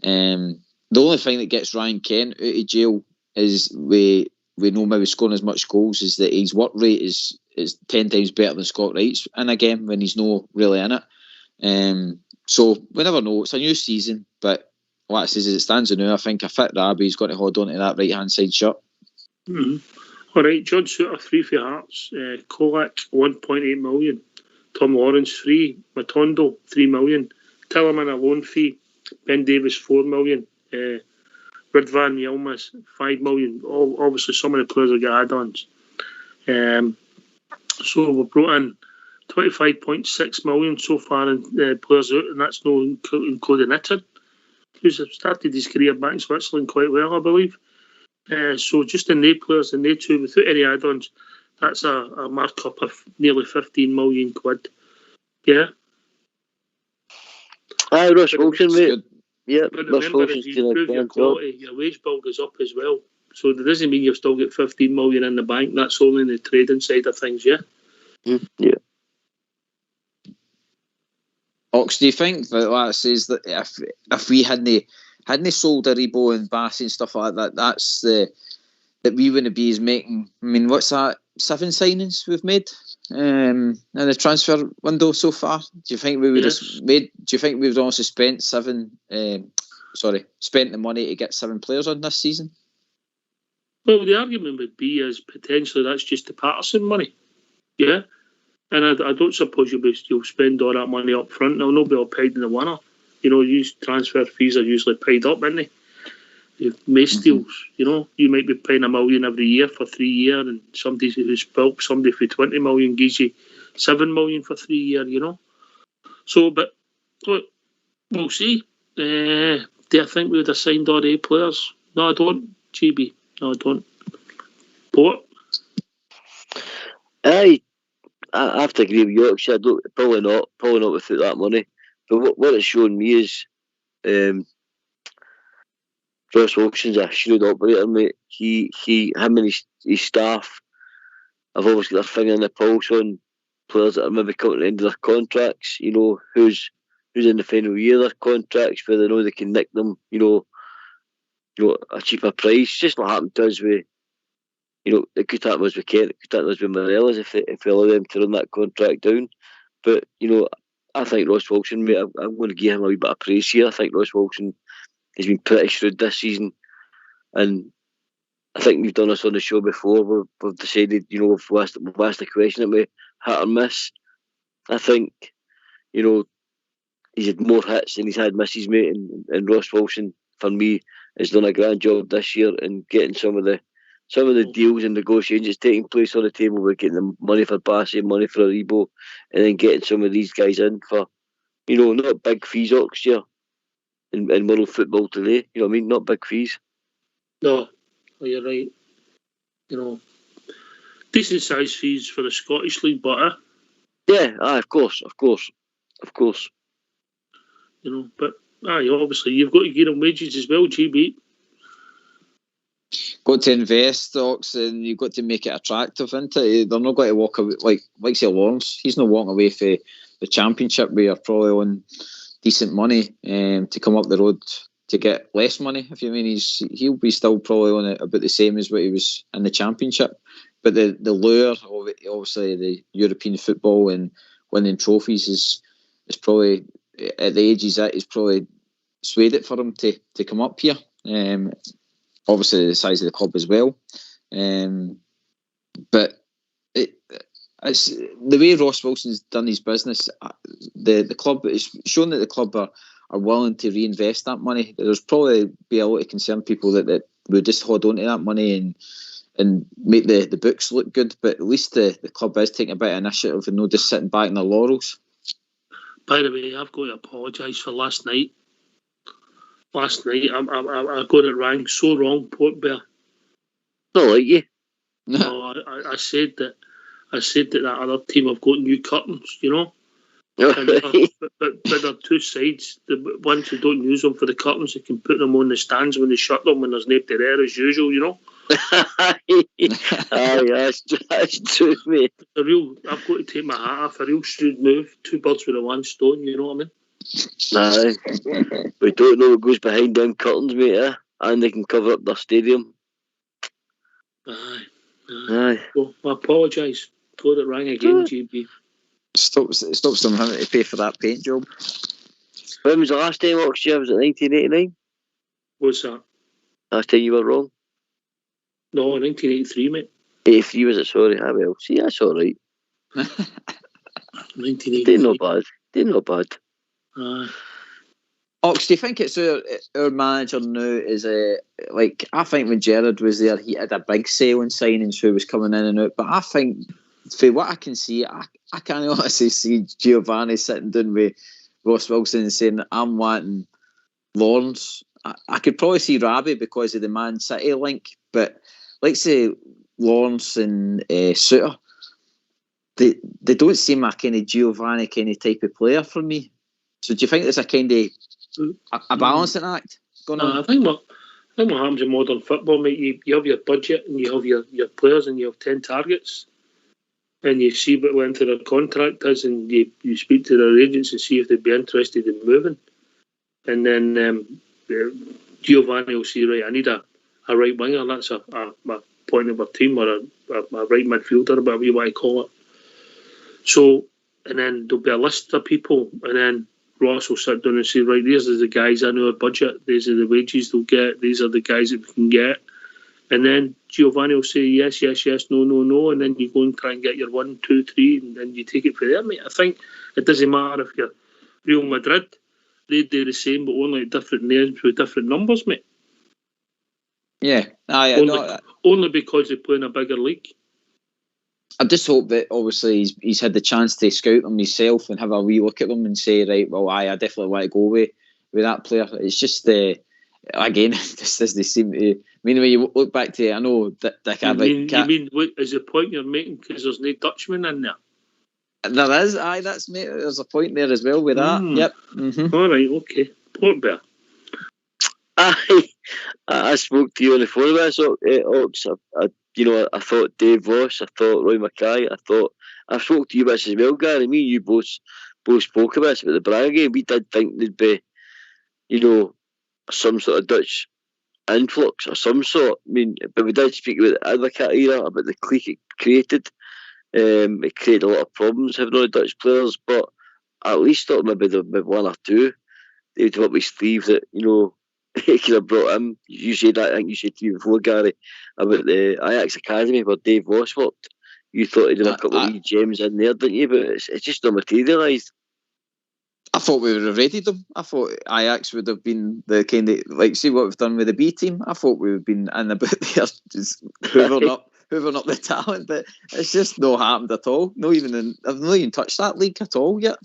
The only thing that gets Ryan Kent out of jail is we know maybe scoring as much goals is that his work rate is 10 times better than Scott Wright's in a game when he's not really in it. So we never know. It's a new season, but what it says is it stands now. I think a fit Rabbi's got to hold on to that right hand side shirt. Mm-hmm. All right, John Suter 3 for Hearts, Kolak 1.8 million, Tom Lawrence 3, Matondo 3 million, Tillerman a loan fee, Ben Davis 4 million, Ridvan Yilmaz 5 million. Obviously some of the players have got add-ons. So we've brought in 25.6 million so far in players out, and that's not including Itter, who's started his career back in Switzerland quite well, I believe. So just in the players and they two without any add-ons, that's a markup of nearly 15 million quid. Yeah. Ross Wilson, mate. Yeah, but remember, as you improve your quality, your wage bill goes up as well. So that doesn't mean you've still got 15 million in the bank. That's only in the trading side of things, yeah. Yeah. Ox, do you think that says that if we hadn't sold Aribo and Bassey and stuff like that, that's that we wouldn't be as making? I mean, what's that? 7 signings we've made in the transfer window so far. Do you think we would have made? Do you think we've also spent spent the money to get 7 players on this season? Well, the argument would be is potentially that's just the Patterson money, yeah. And I don't suppose you'll spend all that money up front. Now, nobody will paid in the winter. You know, transfer fees are usually paid up, aren't they? Most deals, you know, you might be paying $1 million every year for 3 years, and somebody who's bulk somebody for 20 million gives you 7 million for 3 years, you know. So, but look, we'll see. Do I think we would have signed all the A players? No, I don't, GB. No, I don't. What? I have to agree with Yorkshire. Probably not without that money. But what it's shown me is Ross Wilson's a shrewd operator, mate. Him and his staff have always got their finger in the pulse on players that are maybe coming to the end of their contracts. You know, who's in the final year of their contracts, where they know they can nick them. You know, a cheaper price. Just what happened to us with. You know, it could happen as with Kent, it could happen as with Morelos if they allow them to run that contract down. But, you know, I think Ross Wilson, mate, I'm going to give him a wee bit of praise here. I think Ross Wilson has been pretty shrewd this season. And I think we've done this on the show before. We've decided, you know, we've asked the question that we hit or miss. I think, you know, he's had more hits than he's had misses, mate. And Ross Wilson, for me, has done a grand job this year in getting some of the deals and negotiations taking place on the table. We're getting the money for Bassey, money for Aribo, and then getting some of these guys in for, you know, not big fees, Oxshire, in world football today. You know what I mean? Not big fees. No, you're right. You know, decent size fees for the Scottish League, but Yeah, of course. You know, but obviously you've got to give them wages as well, GB. Got to invest stocks, and you've got to make it attractive, isn't it? They're not going to walk away like say Lawrence. He's not walking away for the Championship where you're probably on decent money to come up the road to get less money. If you mean, he'll be still probably on it about the same as what he was in the Championship. But the lure of it, obviously the European football and winning trophies is probably at the age he's at, he's probably swayed it for him to come up here. Obviously the size of the club as well, but it's the way Ross Wilson's done his business. The club is shown that the club are willing to reinvest that money. There's probably be a lot of concerned people that would just hold on to that money and make the books look good, but at least the club is taking a bit of initiative and not just sitting back in their laurels. By the way, I've got to apologise for last night. Last night, I got it wrong, so wrong, Port Bear. Not like you. No, I said that that other team have got new curtains, you know. But there are two sides. The ones who don't use them for the curtains, they can put them on the stands when they shut them when there's nobody there as usual, you know. That's true, mate. I've got to take my hat off. A real shrewd move. 2 birds with a 1 stone. You know what I mean? Aye. We don't know what goes behind them curtains, mate. And they can cover up their stadium. Aye. Well, I apologise. Got it wrong again, GB. Stops them having to pay for that paint job. When was the last time Oxford? Was it 1989? What's that? Last time you were wrong? No, 1983, mate. 83 was it? Sorry. Well, see, that's all right. 1983. Didn't know bad. Ox, do you think it's our manager now is I think when Gerrard was there, he had a big sale in signings who was coming in and out, but I think for what I can see, I can't honestly see Giovanni sitting down with Ross Wilson and saying, I'm wanting Lawrence. I could probably see Rabi because of the Man City link, but like say Lawrence and Suter, they don't seem a kind of Giovanni kind of type of player for me. So do you think there's a kind of a balancing act going on? I think think what happens in modern football, mate, you have your budget and you have your players and you have 10 targets and you see what length of their contract is and you speak to their agents and see if they'd be interested in moving. And then Giovanni will say, right, I need a right winger. That's a point of our team, or a right midfielder, or whatever you want to call it. So, and then there'll be a list of people, and then Ross will sit down and say, right, these are the guys in our budget, these are the wages they'll get, these are the guys that we can get. And then Giovanni will say, yes, no, and then you go and try and get your 1, 2, 3, and then you take it from there, mate. I think it doesn't matter if you're Real Madrid, they do the same, but only at different names with different numbers, mate. Yeah, only because they play in a bigger league. I just hope that obviously he's had the chance to scout them himself and have a wee look at them and say, right, well, I definitely want to go with that player. It's just again, this doesn't seem to. I mean, when you look back to, I know that you mean what is the point you're making? Because there's no Dutchman in there. There is, that's mate. There's a point there as well with that. Yep. Mm-hmm. All right, okay. Port Bear. I spoke to you on the phone about Ox. I thought Dave Voss, I thought Roy Mackay, I spoke to you about this as well, Gary. Me and you both spoke about this, about the Braga game. We did think there'd be, some sort of Dutch influx or some sort. I mean, but we did speak about the Advocat era, about the clique it created. It created a lot of problems having all the Dutch players, but at least thought maybe there would be one or two they'd have up his sleeve that, he could have brought him. You said that, I think you said to me before, Gary, about the Ajax Academy where Dave Voss worked. You thought he'd have a couple of wee gems in there, didn't you? But it's just not materialised. I thought we would have readied them. I thought Ajax would have been the kind of, like, see what we've done with the B team. I thought we would have been in about there, just hoovering up the talent, but it's just not happened at all. I've not even touched that league at all yet.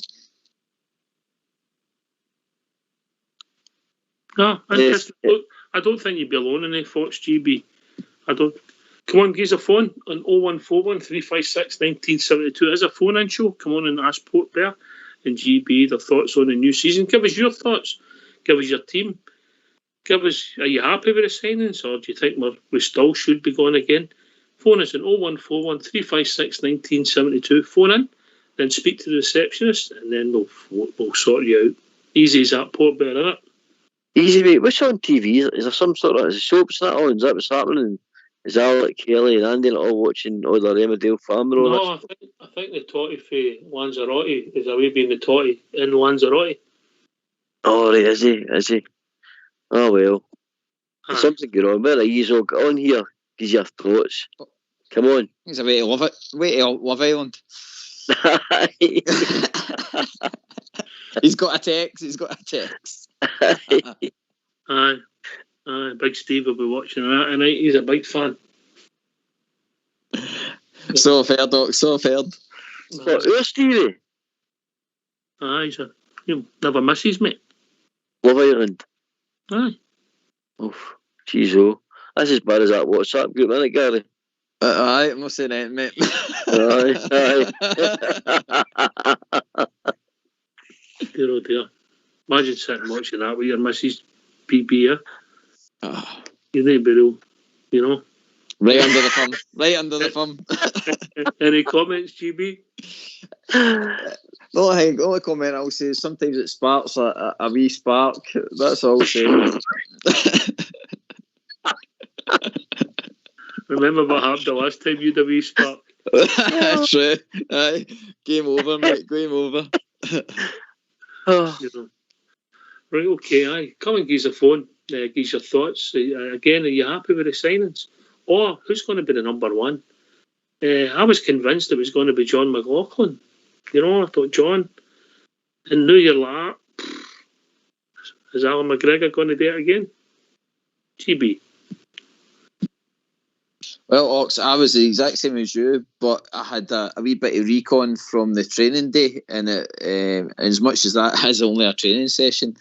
No, interesting. Look, I don't think you'd be alone in the thoughts, GB. I don't. Come on, give us a phone on 0141 356 1972. There's a phone-in show. Come on and ask Port Bear and GB their thoughts on the new season. Give us your thoughts. Give us your team. Give us, are you happy with the signings, or do you think we still should be going again? Phone us on 0141 356 1972. Phone in, then speak to the receptionist, and then we'll sort you out. Easy as that, Port Bear, isn't it? Easy, mate. What's on TV? Is there some sort of, is it soaps and that on? Is that what's happening? Is Alec, Kelly and Andy all watching all the Emmerdale family? No, I think the Totty for Lanzarote is away being the Totty in Lanzarote. Oh, right, is he? Oh, well. There's something going on. Where are you all got on here? Give your thoughts. Come on. He's a way to love it. Way to Love Island. He's got a text. Aye, Big Steve will be watching that tonight. He's a big fan. So fair, Doc. So fair. Where's Stevie? Aye, he'll never misses, mate. Love Island. Aye. Oof. Jeez, oh. That's as bad as that WhatsApp group, isn't it, Gary? Aye, I'm not saying anything, mate. Aye. Dear, oh dear. Imagine sitting watching that with your missus PB, you need to be real, Right under the thumb. Any comments, GB? The only comment I'll say is sometimes it sparks a wee spark. That's all I'll say. Remember what happened the last time you had a wee spark? True. Aye. Game over, mate. Game over. Right, okay, aye. Come and give us a phone. Give us your thoughts. Again, are you happy with the signings? Or who's going to be the number one? I was convinced it was going to be John McLaughlin. I thought John. And now you're like, is Alan McGregor going to do it again? GB. Well, Ox, I was the exact same as you, but I had a wee bit of recon from the training day, and as much as that is only a training session,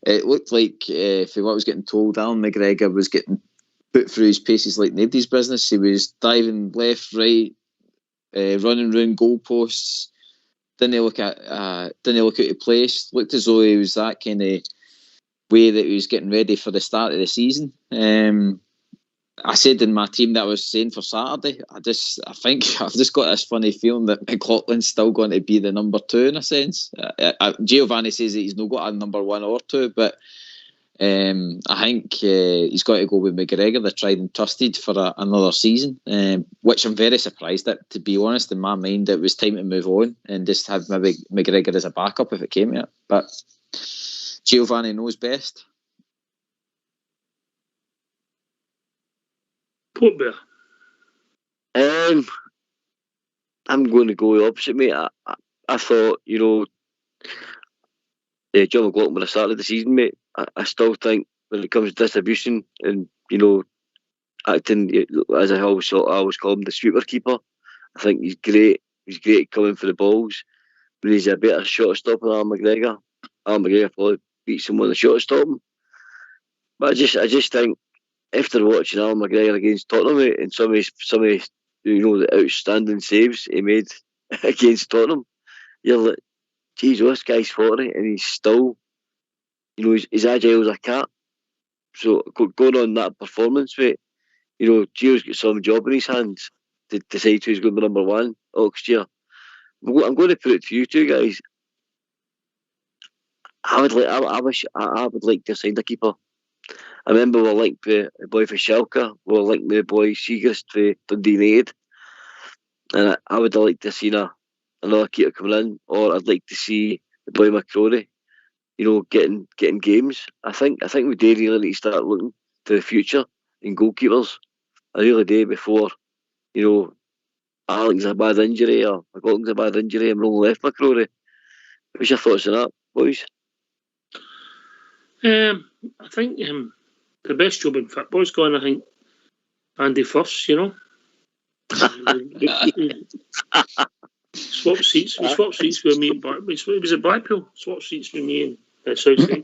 it looked like, for what I was getting told, Alan McGregor was getting put through his paces like nobody's business. He was diving left, right, running round goalposts. Didn't he look out of place? Looked as though he was that kind of way that he was getting ready for the start of the season. I said in my team that I was saying for Saturday, I think I've just got this funny feeling that McLaughlin's still going to be the number 2 in a sense. Giovanni says that he's not got a number 1 or 2, but I think he's got to go with McGregor, the tried and trusted, for another season, which I'm very surprised at, to be honest. In my mind, it was time to move on and just have maybe McGregor as a backup if it came to it. But Giovanni knows best. Port Bear. I'm going to go the opposite, mate. I thought, John McLaughlin when I started the season, mate. I still think when it comes to distribution and, acting, as I always call him, the sweeper keeper, I think he's great. He's great coming for the balls. But he's a better shot stopper than Alan McGregor. Alan McGregor probably beats him with a shot stop him. But I just think, after watching Alan McGregor against Tottenham, mate, and some of the outstanding saves he made against Tottenham, you're like, geez, this guy's 40 and he's still, he's agile as a cat. So going on that performance, mate, Gio's got some job in his hands to decide who's going to be number 1 next year. I'm going to put it to you two guys. I would like to sign a keeper. I remember we were linked with a boy for Schalke, we were linked with a boy Seagrist for Dundee United, and I would like to see another keeper coming in, or I'd like to see the boy McCrory, getting games. I think we do really need to start looking to the future in goalkeepers. I really do, before Alex a bad injury or McLaughlin's a bad injury and we're all left McCrory. What's your thoughts on that, boys? I think the best job in football is going, I think, Andy First, Swap seats. We swapped seats with me. It was at Blackpool. Swap seats with me and Southside.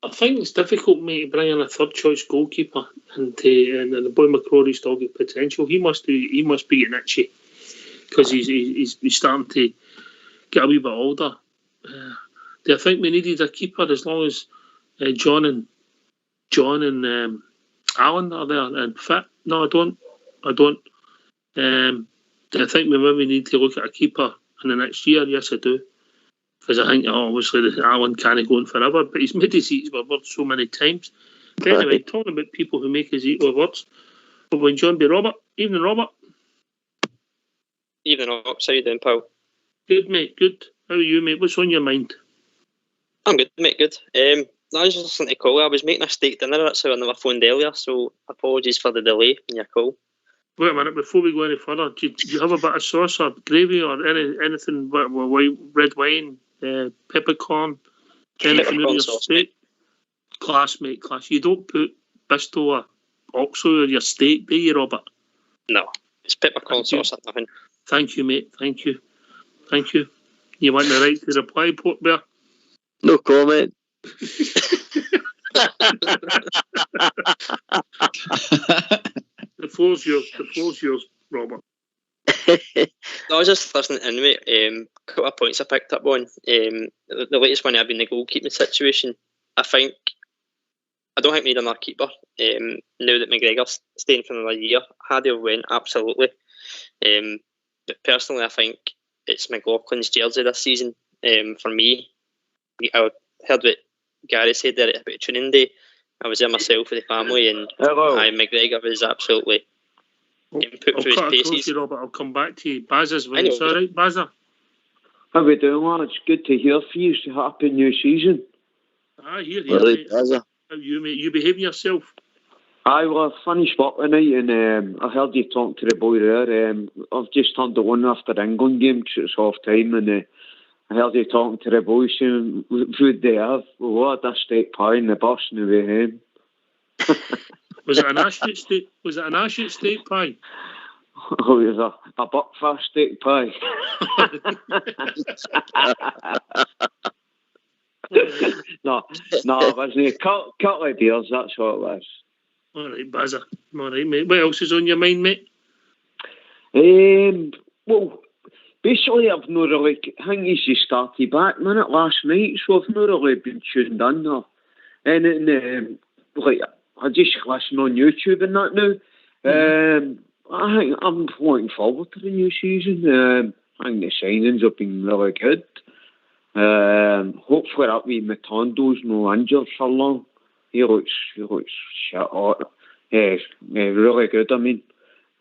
I think it's difficult, mate, to bring in a third choice goalkeeper, and the boy McCrory's still got potential. He must be getting itchy because he's starting to get a wee bit older. Do I think we needed a keeper as long as John and Alan are there and fit? No, I don't. Do I think we maybe need to look at a keeper in the next year? Yes, I do. Because I think obviously Alan can't go on forever, but he's made his eats with words so many times. But anyway, talking about people who make his eat with words, we'll go and John B. Robert. Evening, Robert. Evening, Ops. How you doing, pal? Good, mate. Good. How are you, mate? What's on your mind? I'm good, mate. Good. I was just listening to call. I was making a steak dinner. That's how I never phoned earlier. So apologies for the delay in your call. Wait a minute. Before we go any further, do you have a bit of sauce or gravy or anything? Red wine, peppercorn, anything in your steak? Class, mate. Class. You don't put Bisto or Oxo in your steak, do you, Robert? No. It's peppercorn sauce or nothing. Thank you, mate. Thank you. You want the right to reply, Port Bear? No comment. The floor's yours, Robert. I was just listening in, mate. A couple of points I picked up on. The latest one I've been the goalkeeping situation. I don't think we need another keeper. Now that McGregor's staying for another year, had he went, absolutely. But personally, I think it's McLaughlin's jersey this season. For me, I heard what Gary said there about training day. I was there myself with the family, and McGregor was absolutely getting put through his paces. You, Robert. I'll come back to you. Bazza's when it's all right, Bazza. How we doing, lads? Good to hear from you. Happy new season. Here, mate. How are you, mate? You behaving yourself? I finished work tonight, and I heard you talking to the boy there. I've just turned it on after the England game because it's half time, and I heard you talking to the boys saying, what food they have? Well, what a steak pie in the bus on the way home. Was it an Ashut steak? Was it an Ashut steak pie? Oh, it was a buckfast steak pie. No, it wasn't. A couple of beers, that's what it was. All right, Bazza. All right, mate. What else is on your mind, mate? Well, basically, I've not really, I think he's just started back minute last night, so I've not really been tuned in there. And then, like, I just listen on YouTube and that now. I think I'm looking forward to the new season. I think the signings have been really good. Hopefully that wee Matondo's no injured for long. He looks shit hot. Yeah, really good, I mean.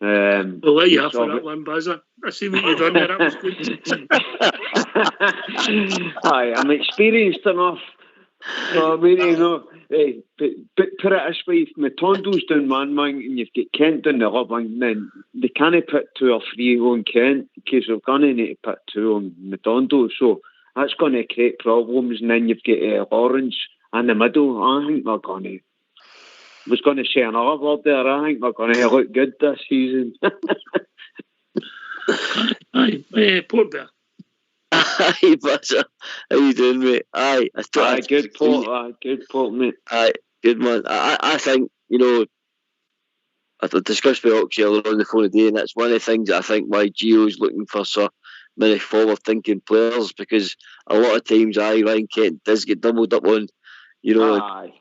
We'll let you have for that one, Bazza. I see what you've done there, that was good. Aye, I'm experienced enough. So, I mean, you know, but put it this way, if Matondo's down one wing and you've got Kent down the other wing, then they can't put 2 or 3 on Kent because they're going to need to put 2 on Matondo. So that's going to create problems, and then you've got Lawrence in the middle. I think they're going to... I was going to say another word there. I think they're going to look good this season. Aye, Port Bear. Aye, Buzzer. How you doing, mate? Aye, good Port, mate. Aye, good man. I think, you know, I discussed with Oxy earlier on the phone today, and that's one of the things that I think why Gio's looking for so many forward-thinking players, because a lot of times, Ryan Kent does get doubled up on, you know. Aye.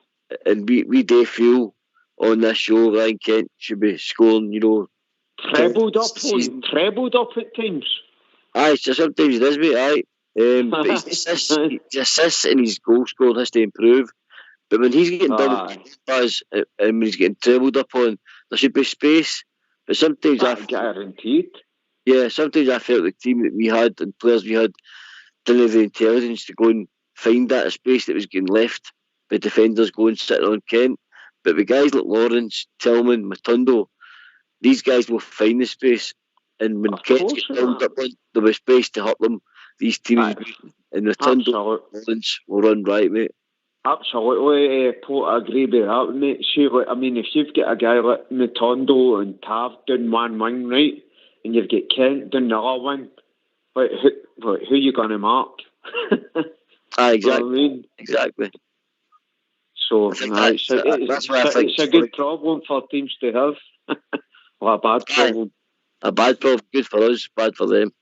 And we do feel on this show Ryan Kent should be scoring, you know, trebled up at times. Aye, so sometimes he does, mate. Aye, but his assists and his goal scoring has to improve. But when he's getting doubled and when he's getting trebled up on, there should be space. But sometimes guaranteed. Yeah, sometimes I felt the team that we had and players we had didn't have the intelligence to go and find that space that was getting left by defenders going sitting on Kent. But with guys like Lawrence, Tillman, Matondo, these guys will find the space. And when Kent gets doubled up on, there'll be space to hurt them. These teams, and Matondo, Lawrence will run right, mate. Absolutely, I agree with that, mate. See, like, I mean, if you've got a guy like Matondo and Tav down one wing, right, and you've got Kent down the other wing, like, who you going to mark? Exactly. You know what I mean? Exactly. So that's why I think it's a good problem for teams to have. Well, a bad problem. A bad problem, good for us, bad for them.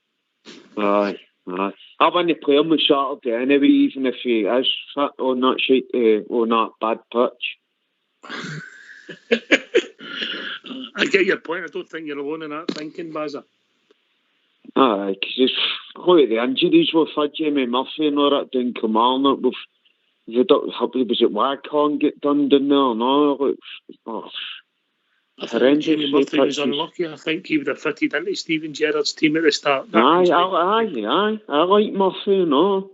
Aye. I want to play him with Saturday anyway, even if he is fit on that shit, on that bad pitch. I get your point. I don't think you're alone in that thinking, Bazza. Aye, because look at the injuries we've had, Jamie Murphy and all that down Kilmarnock. Was it Waghorn get done down there? No, I think Jamie Murphy was unlucky. I think he would have fitted into Stephen Gerrard's team at the start. Aye. I like Murphy, no.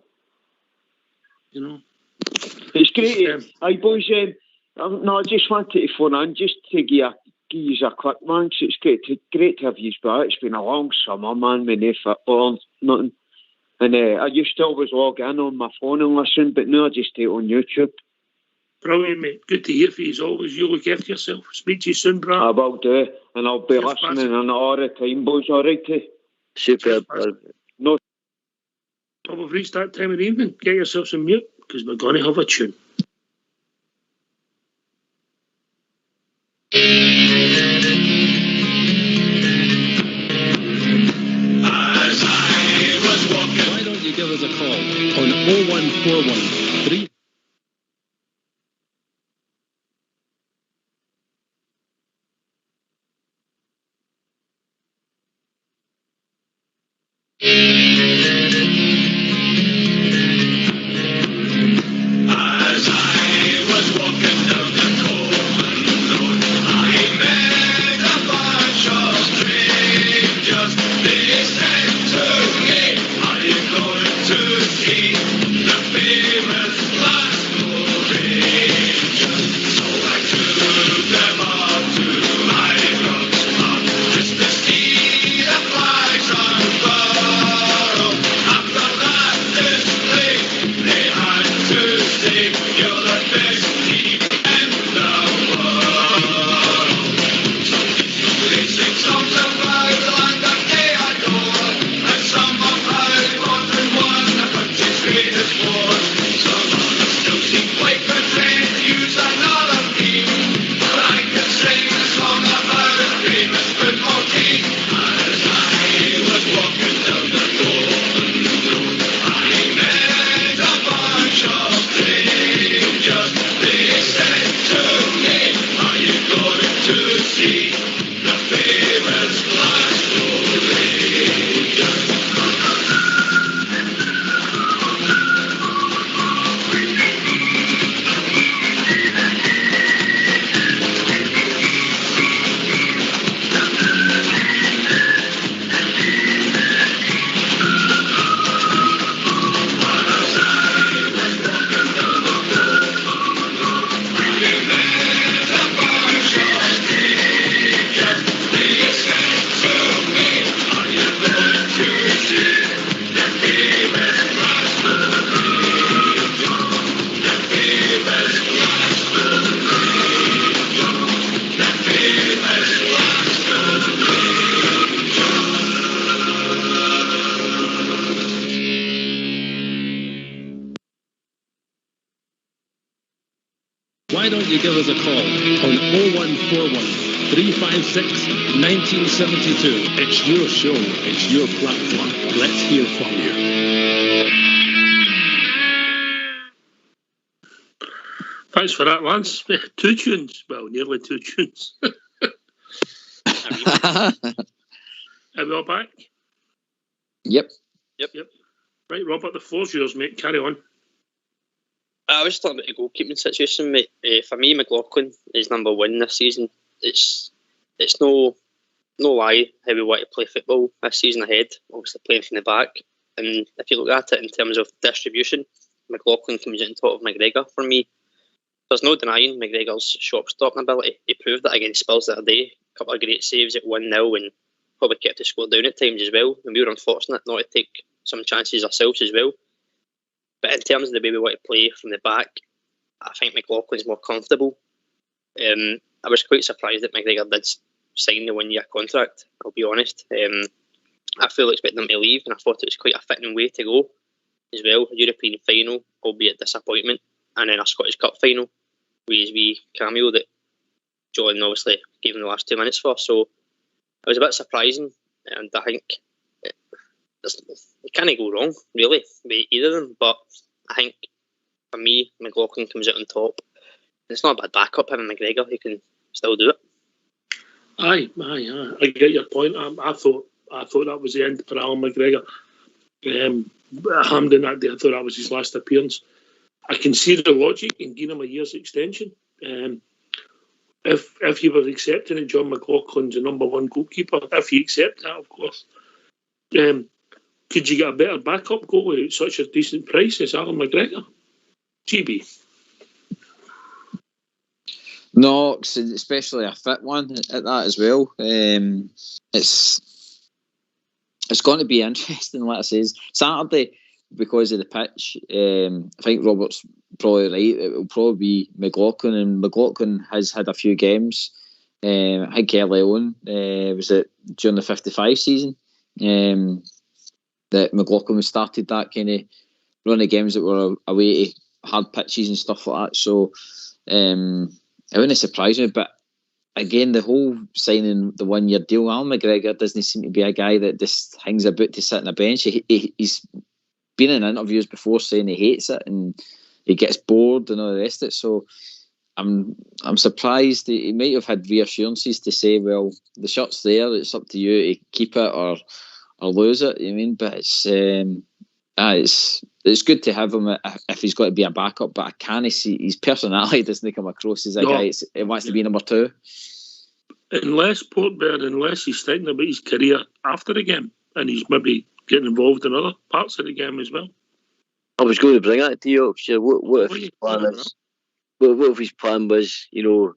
You know. It's great. Aye, boys, I just wanted to phone in just to give you a quick one. It's great to have you back. It's been a long summer, man, with no football and nothing. And I used to always log in on my phone and listen, but now I just do it on YouTube. Brilliant, mate. Good to hear from you as always. You look after yourself. Speak to you soon, Brad. I will do, and I'll be listening on all the time, boys. All right, Superb. No. Well, we've reached that time of the evening. Get yourself some mute, because we're going to have a tune. Why don't you give us a call on 0141 3... don't you give us a call on 0141 356 1972. It's your show, it's your platform. Let's hear from you. Thanks for that, Lance. 2 tunes. Well, nearly 2 tunes. Are we all back? Yep. Right, Robert, the floor's yours, mate. Carry on. I was talking about the goalkeeping situation, mate. For me, McLaughlin is number 1 this season. It's no lie how we want to play football this season ahead. Obviously playing from the back, and if you look at it in terms of distribution, McLaughlin comes in top of McGregor for me. There's no denying McGregor's shot-stopping ability. He proved that against Spurs the other day. A couple of great saves at 1-0 and probably kept the score down at times as well. And we were unfortunate not to take some chances ourselves as well. But in terms of the way we want to play from the back, I think McLaughlin's more comfortable. I was quite surprised that McGregor did sign the 1-year contract, I'll be honest. I fully expected him to leave, and I thought it was quite a fitting way to go as well. A European final, albeit disappointment, and then a Scottish Cup final with his wee cameo that John obviously gave him the last 2 minutes for. So it was a bit surprising, and I think it can't go wrong, really, with either of them. But I think, for me, McLaughlin comes out on top. It's not a bad backup, him and McGregor. He can still do it. Aye. I get your point. I thought that was the end for Alan McGregor. Hampden that day, I thought that was his last appearance. I can see the logic in giving him a year's extension. If you were accepting it, John McLaughlin's the number 1 goalkeeper. If you accept that, of course. Could you get a better backup goalie at such a decent price as Alan McGregor? GB. No, especially a fit one at that as well. It's going to be interesting, like I says. Saturday, because of the pitch, I think Robert's probably right. It will probably be McLaughlin, and McLaughlin has had a few games. I think early on, was it during the 55 season, that McLaughlin started that kind of run of games that were away to hard pitches and stuff like that. So it wouldn't surprise me, but again, the whole signing the 1-year deal, Alan McGregor doesn't seem to be a guy that just hangs about to sit on a bench. He's been in interviews before saying he hates it and he gets bored and all the rest of it. So I'm surprised. He might have had reassurances to say, well, the shot's there, it's up to you to keep it or lose it. You mean, but it's good to have him if he's got to be a backup, but I can't see his personality doesn't come across as a guy he wants to be number 2. Unless he's thinking about his career after the game, and he's maybe getting involved in other parts of the game as well. I was going to bring that to you. What if his plan is? What if his plan was, or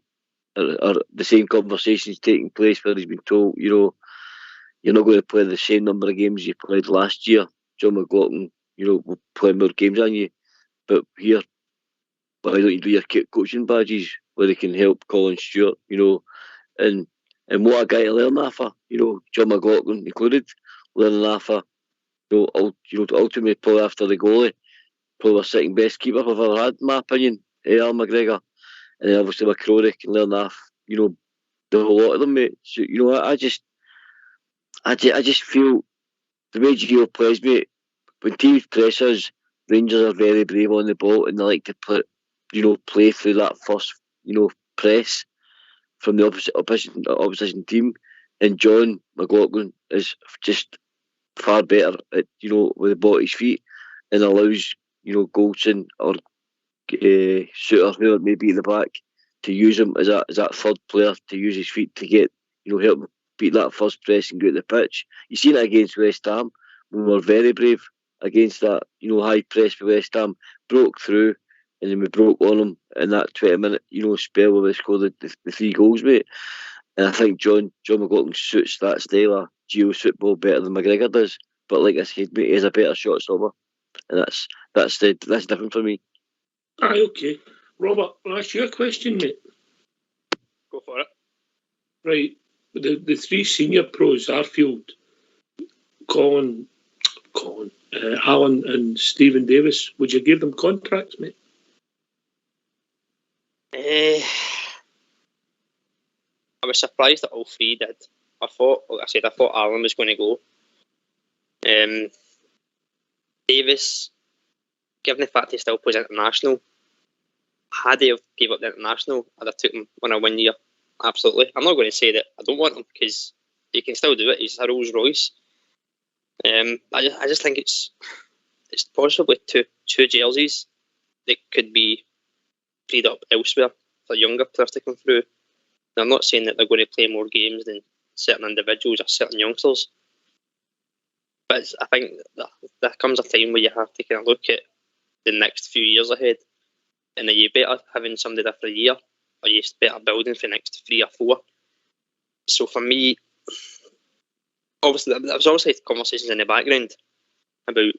the same conversations taking place where he's been told, you're not going to play the same number of games you played last year. John McLaughlin, will play more games than you. But here, why don't you do your coaching badges where they can help Colin Stewart, and what a guy to learn that for, John McLaughlin included, learning that for, ultimately probably after the goalie, probably the second best keeper I've ever had, in my opinion, Alan McGregor. And then obviously McCrory can learn that, the whole lot of them, mate. So, I just feel the way Gio plays, mate, when teams press us, Rangers are very brave on the ball and they like to play through that first, press from the opposition team. And John McLaughlin is just far better at, with the ball at his feet and allows, Goldson or Suter, whoever it may be in the back, to use him as that third player to use his feet to get, help him beat that first press and get at the pitch. You seen it against West Ham. We were very brave against that, high press with West Ham, broke through, and then we broke on them in that 20-minute, spell where we scored the 3 goals, mate. And I think John McLaughlin suits that style of Gio's football better than McGregor does. But like I said, mate, he has a better shot stopper, and that's different for me. Aye, okay. Robert, well, that's your question, mate. Go for it. Right. The 3 senior pros, Arfield, Colin, Alan and Stephen Davis, would you give them contracts, mate? I was surprised that all three did. I thought Allen was going to go. Davis, given the fact he still plays international, had he have gave up the international, I'd have took him on a 1 year. Absolutely. I'm not going to say that I don't want him, because he can still do it. He's a Rolls Royce. I just think it's possibly two jerseys that could be freed up elsewhere for younger players to come through. Now, I'm not saying that they're going to play more games than certain individuals or certain youngsters, but I think that there comes a time where you have to kind of look at the next few years ahead, and are you better having somebody there for a year, or are you better building for the next 3 or 4? So for me, obviously, there was obviously conversations in the background about,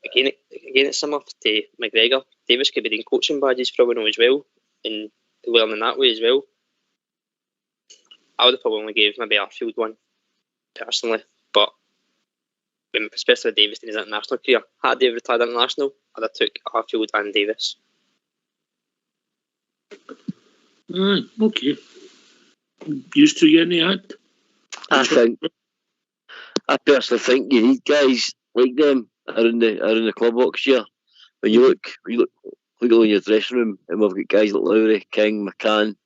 again it's similar to McGregor. Davis could be doing coaching badges for all as well, and learning that way as well. I would have probably only gave maybe Arfield one, personally, but especially with Davis in his international career, had David retired international, I'd have took Arfield and Davis. Okay. Used to you in the ad? I personally think you need guys like them around the club box here. When you look in your dressing room, and we've got guys like Lowry, King, McCann,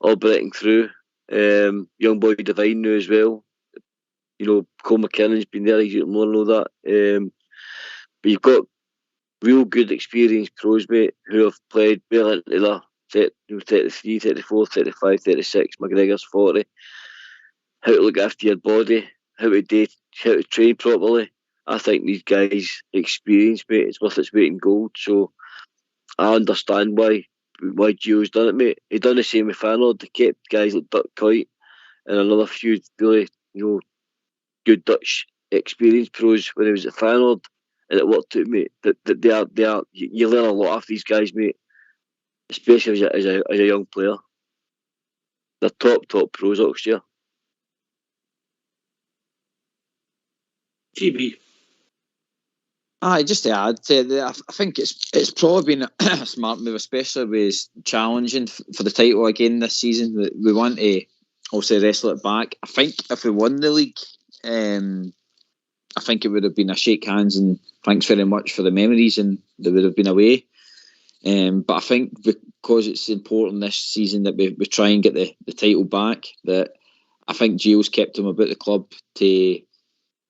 all breaking through. Young boy Devine now as well. You know, Cole McKinnon's been there, he's more and all that. But you've got real good experienced pros, mate, who have played well into their 33, 34, 35, 36, McGregor's 40. How to look after your body, how to train properly. I think these guys' experience, mate, it's worth its weight in gold. So I understand why Gio's done it, mate. He done the same with Feyenoord. They kept guys like Dirk Kuyt and another few really, good Dutch experienced pros when he was at Feyenoord, and it worked out, mate. That they are. You learn a lot off these guys, mate, especially as a young player. They're top pros next year. GB. Just to add to that, I think it's probably been a smart move, especially with challenging for the title again this season. We want to also wrestle it back. I think if we won the league, I think it would have been a shake hands and thanks very much for the memories, and they would have been away. But I think because it's important this season that we try and get the title back, that I think Gio's kept him about the club to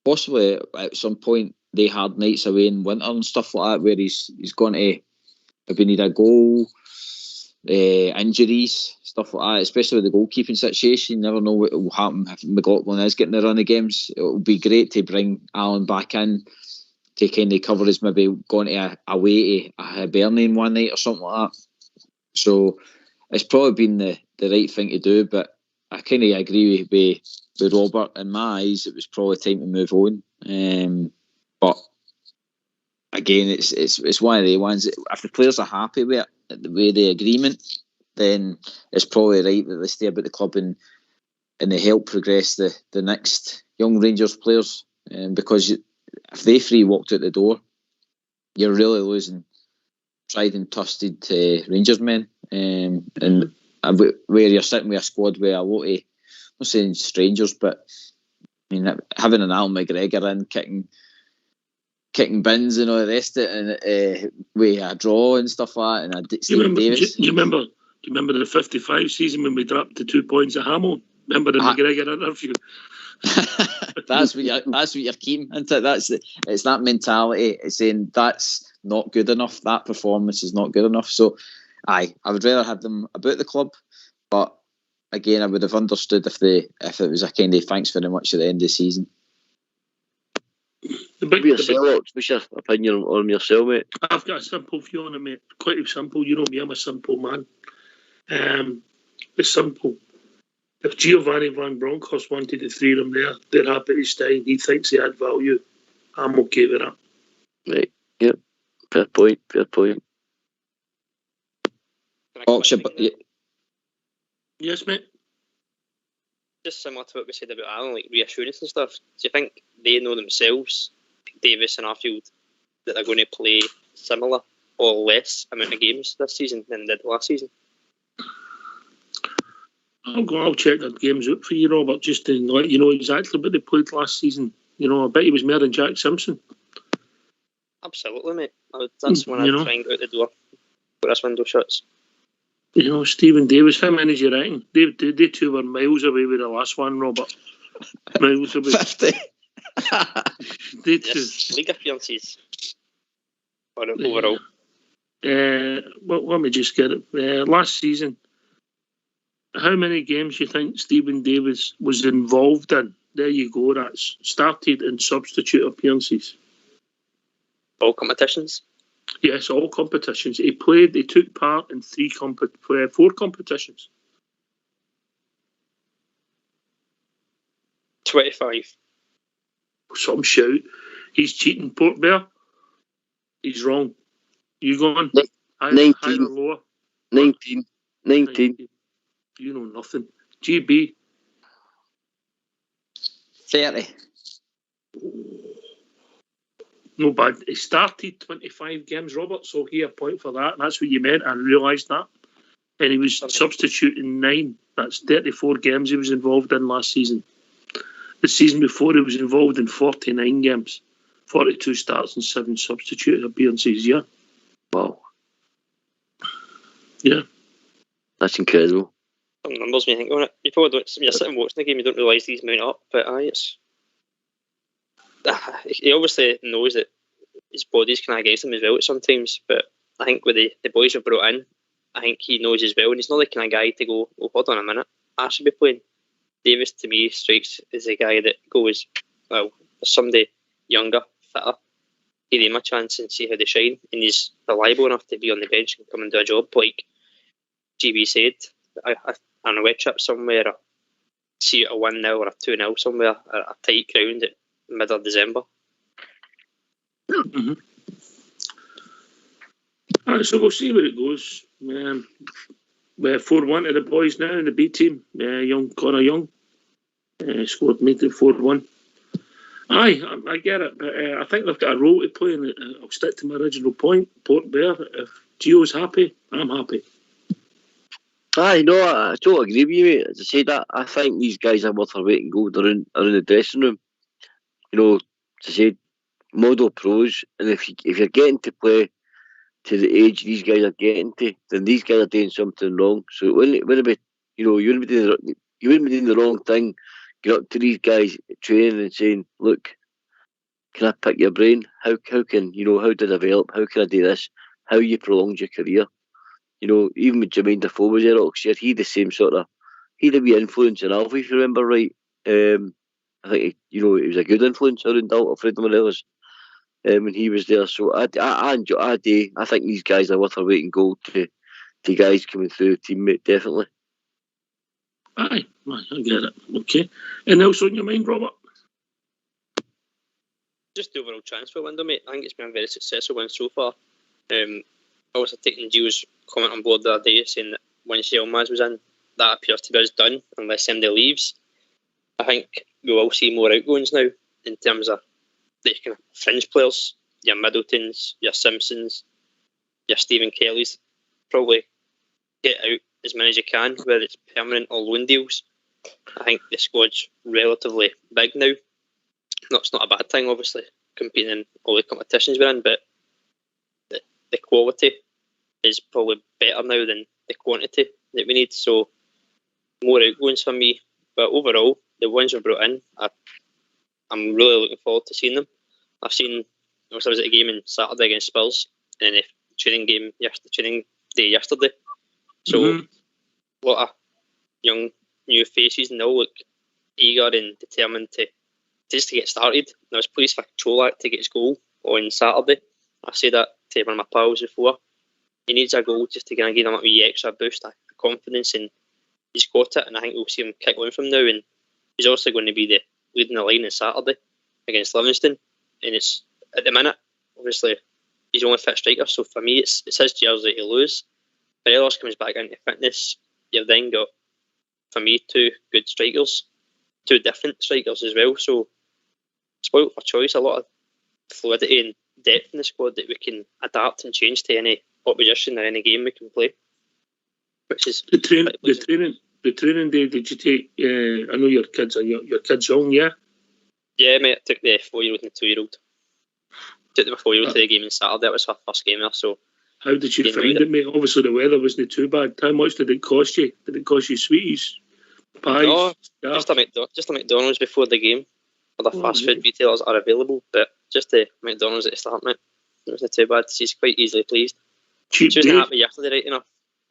possibly at some point they hard nights away in winter and stuff like that, where he's going to, if we need a goal, injuries, stuff like that, especially with the goalkeeping situation. You never know what will happen if McLaughlin is getting the run of games. It will be great to bring Alan back in to kind of cover his maybe going to away to Hibernian one night or something like that. So it's probably been the right thing to do, but I kind of agree with Robert. In my eyes, it was probably time to move on. But again, it's one of the ones that if the players are happy with it, the way the agreement, then it's probably right that they stay about the club and they help progress the next young Rangers players. Because if they three walked out the door, you're really losing tried and trusted Rangers men. And where you're sitting with a squad with a lot of, I'm not saying strangers, but I mean, having an Alan McGregor in kicking bins and all the rest of it, and with a draw and stuff like that, and Stephen Davis. Do you remember the 55 season when we dropped to 2 points at Hamill? Remember the McGregor interview? That's what you're keeping into. It's that mentality. It's saying that's not good enough. That performance is not good enough. So, I would rather have them about the club, but again, I would have understood if it was a kind of thanks very much at the end of the season. What's your opinion on yourself, mate? I've got a simple view on it, mate. Quite simple. You know me, I'm a simple man. It's simple. If Giovanni Van Bronckhorst wanted the three of them there, they're happy to stay. He thinks they add value. I'm okay with that. Right. Yep. Fair point. Yes, mate. Just similar to what we said about Alan, like reassurance and stuff. Do you think they know themselves, Davis and Arfield, that they're going to play similar or less amount of games this season than they did last season? I'll check their games out for you, Robert, just to let you know exactly what they played last season. I bet he was more than Jack Simpson. Absolutely, mate. That's when I'd try and go out the door for this window shuts. Stephen Davis, how many do you reckon? They two were miles away with the last one, Robert. Miles away. 50. Yes, league appearances. Overall. Well, let me just get it. Last season, how many games do you think Stephen Davis was involved in? There you go. That's started and substitute appearances. All competitions? Yes, all competitions. He took part in 4 competitions. 25. Some shout. He's cheating, Port Bear. He's wrong. You go on. 19. Higher or lower? 19. You know nothing. GB. 30. No bad. He started 25 games, Robert, so he a point for that. That's what you meant. I realised that. And he was substituting 9. That's 34 games he was involved in last season. The season before, he was involved in 49 games. 42 starts and 7 substitute appearances, yeah. Wow. Yeah. That's incredible. Some numbers when you think on it. You probably don't, when you're sitting watching the game, you don't realise these mount up, but he obviously knows that his body's kind of against him as well sometimes, but I think with the boys we've brought in, I think he knows as well, and he's not the kind of guy to go, hold on a minute, I should be playing. Davis, to me, strikes as a guy that goes, well, for somebody younger, fitter, give him a chance and see how they shine, and he's reliable enough to be on the bench and come and do a job, like GB said. On a wet trip somewhere, or see it a 1-0 or a 2-0 somewhere, a tight ground at mid of December. Mm-hmm. Right, so we'll see where it goes. We're 4-1 to the boys now in the B team. Connor Young scored, made it 4-1. Aye, I get it, but I think they've got a role to play, and I'll stick to my original point. Port Bear, if Gio's happy, I'm happy. Aye, no, I totally agree with you, mate. As I said, I think these guys are worth their weight in gold around the dressing room. As I said, model pros, and if you're getting to play to the age these guys are getting to, then these guys are doing something wrong. So you wouldn't be doing the wrong thing. Get up to these guys training and saying, look, can I pick your brain? How can how to develop? How can I do this? How you prolonged your career? Even with Jermaine Defoe was there at Oxford, he the same sort of, he'd a wee influence on Alfie, if you remember right. I think he was a good influence around Alfredo Morelos when he was there. So I think these guys are worth their weight in gold to guys coming through the team, mate, definitely. Aye, I get it. Okay. And else on your mind, Robert? Just the overall transfer window, mate. I think it's been a very successful one so far. Obviously taking Gio's comment on board the other day, saying that once Yilmaz was in, that appears to be us done unless somebody leaves. I think we will see more outgoings now in terms of the kind of fringe players, your Middletons, your Simpsons, your Stephen Kellys. Probably get out as many as you can, whether it's permanent or loan deals. I think the squad's relatively big now. That's not a bad thing, obviously, competing in all the competitions we're in, but the quality is probably better now than the quantity that we need. So more outgoings for me. But overall, the ones we've brought in, I'm really looking forward to seeing them. I was at a game on Saturday against Spurs, and the training day yesterday. So a lot of young new faces, and they all look eager and determined to get started. And I was pleased for Cholak to get his goal on Saturday. I said that to one of my pals before. He needs a goal just to kind of give him a wee extra boost of confidence, and he's got it. And I think we'll see him kick on from now. And he's also going to be leading the line on Saturday against Livingston. And it's at the minute, obviously, he's the only fit striker. So for me, it's his jersey to lose. If Ehlers comes back into fitness, you've then got, for me, 2 good strikers, 2 different strikers as well. So spoiled for choice, a lot of fluidity and depth in the squad that we can adapt and change to any opposition or any game we can play. Which is the the training day, did you take? I know your kids are your kids young, yeah. Yeah, mate. I took the 4-year-old and the 2-year-old. Took the 4-year-old to the game on Saturday. It was her first game there, so. How did you find it, mate? Obviously, the weather wasn't too bad. How much did it cost you? Did it cost you sweeties, pies? No, just a McDonald's before the game. Other fast food retailers are available, but just the McDonald's at the start, mate. It wasn't too bad. She's quite easily pleased. Cheap she wasn't day. happy yesterday, right? You know,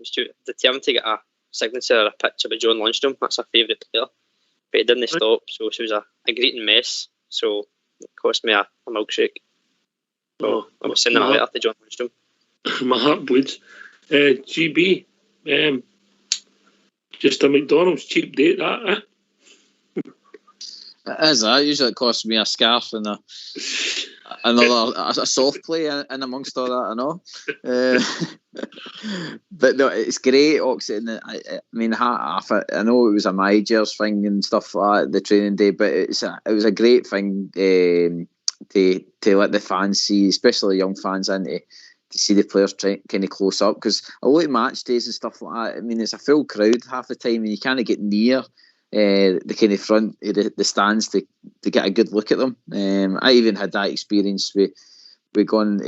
she was determined to get a signature or a picture with John Lundstrom. That's her favourite player, but it didn't stop. So she was a greeting mess. So it cost me a milkshake. So I was sending a letter to John Lundstrom. My heart bleeds. GB, just a McDonald's cheap date, that, eh? It is that. Usually it costs me a scarf and a soft play in amongst all that, I know. But no, it's great, Oxy. I mean, I know it was a majors thing and stuff like that, the training day, but it was a great thing to let the fans see, especially young fans, and to see the players kind of close up, because a lot of match days and stuff like that, I mean, it's a full crowd half the time and you can't get near the kind of front of the stands to get a good look at them. I even had that experience with going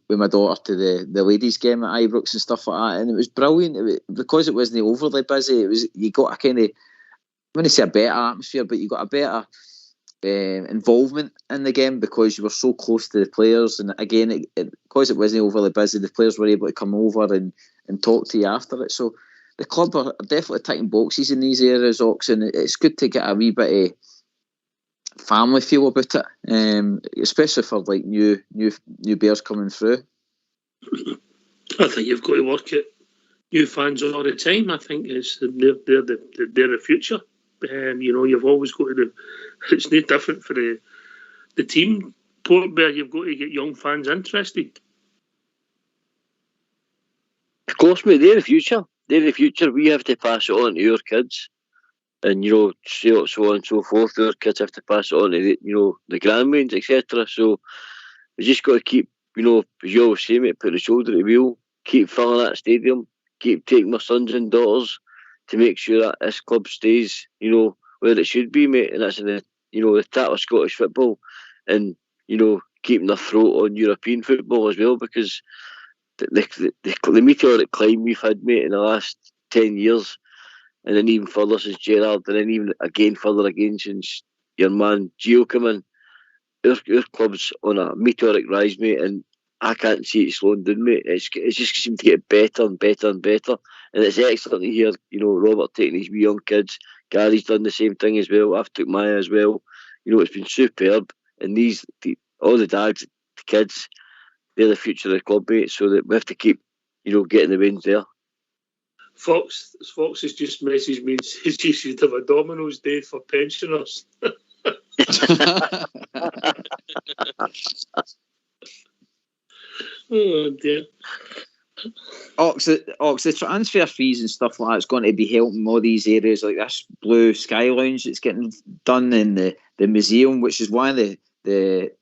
with my daughter to the ladies' game at Ibrox and stuff like that, and it was brilliant. Because it wasn't overly busy, you got a kind of, I wouldn't say a better atmosphere, but you got a better involvement in the game because you were so close to the players, and again, because it wasn't overly busy, the players were able to come over and talk to you after it. So the club are definitely ticking boxes in these areas, Ox, and it's good to get a wee bit of family feel about it, especially for like new bears coming through. I think you've got to work at new fans all the time. I think they're the future. You've always got to. It's no different for the team. Port Bear, you've got to get young fans interested. Of course, mate. They're the future. They're the future. We have to pass it on to our kids, and so on and so forth. Our kids have to pass it on to the grandmains, etc. So we just got to keep, as you always say, mate, put the shoulder to the wheel, keep filling that stadium, keep taking my sons and daughters to make sure that this club stays, where it should be, mate, and that's in the top of Scottish football, and keeping their throat on European football as well, because the meteoric climb we've had, mate, in the last 10 years, and then even further since Gerrard, and then even further again since your man Gio came in, our club's on a meteoric rise, mate, and I can't see it slowing down, mate. It's just seemed to get better and better and better, and it's excellent to hear, Robert taking his wee young kids. Gary's done the same thing as well. I've took Maya as well. It's been superb, and all the dads, the kids, they're the future of the club, mate. So that we have to keep, getting the wins there. Fox has just messaged me and says you should have a Domino's Day for pensioners. Oh dear. Ox, the transfer fees and stuff like that is going to be helping all these areas, like this Blue Sky Lounge that's getting done in the museum, which is one of the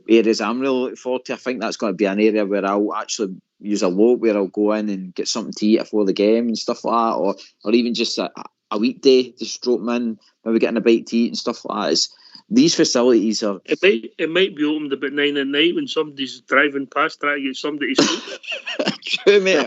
areas I'm really looking forward to. I think that's going to be an area where I'll actually use a lot, where I'll go in and get something to eat before the game and stuff like that, or even just a weekday to stroke them in, maybe getting a bite to eat and stuff like that. These facilities are... It might be opened about 9 at night when somebody's driving past trying to get somebody to sleep. True, mate.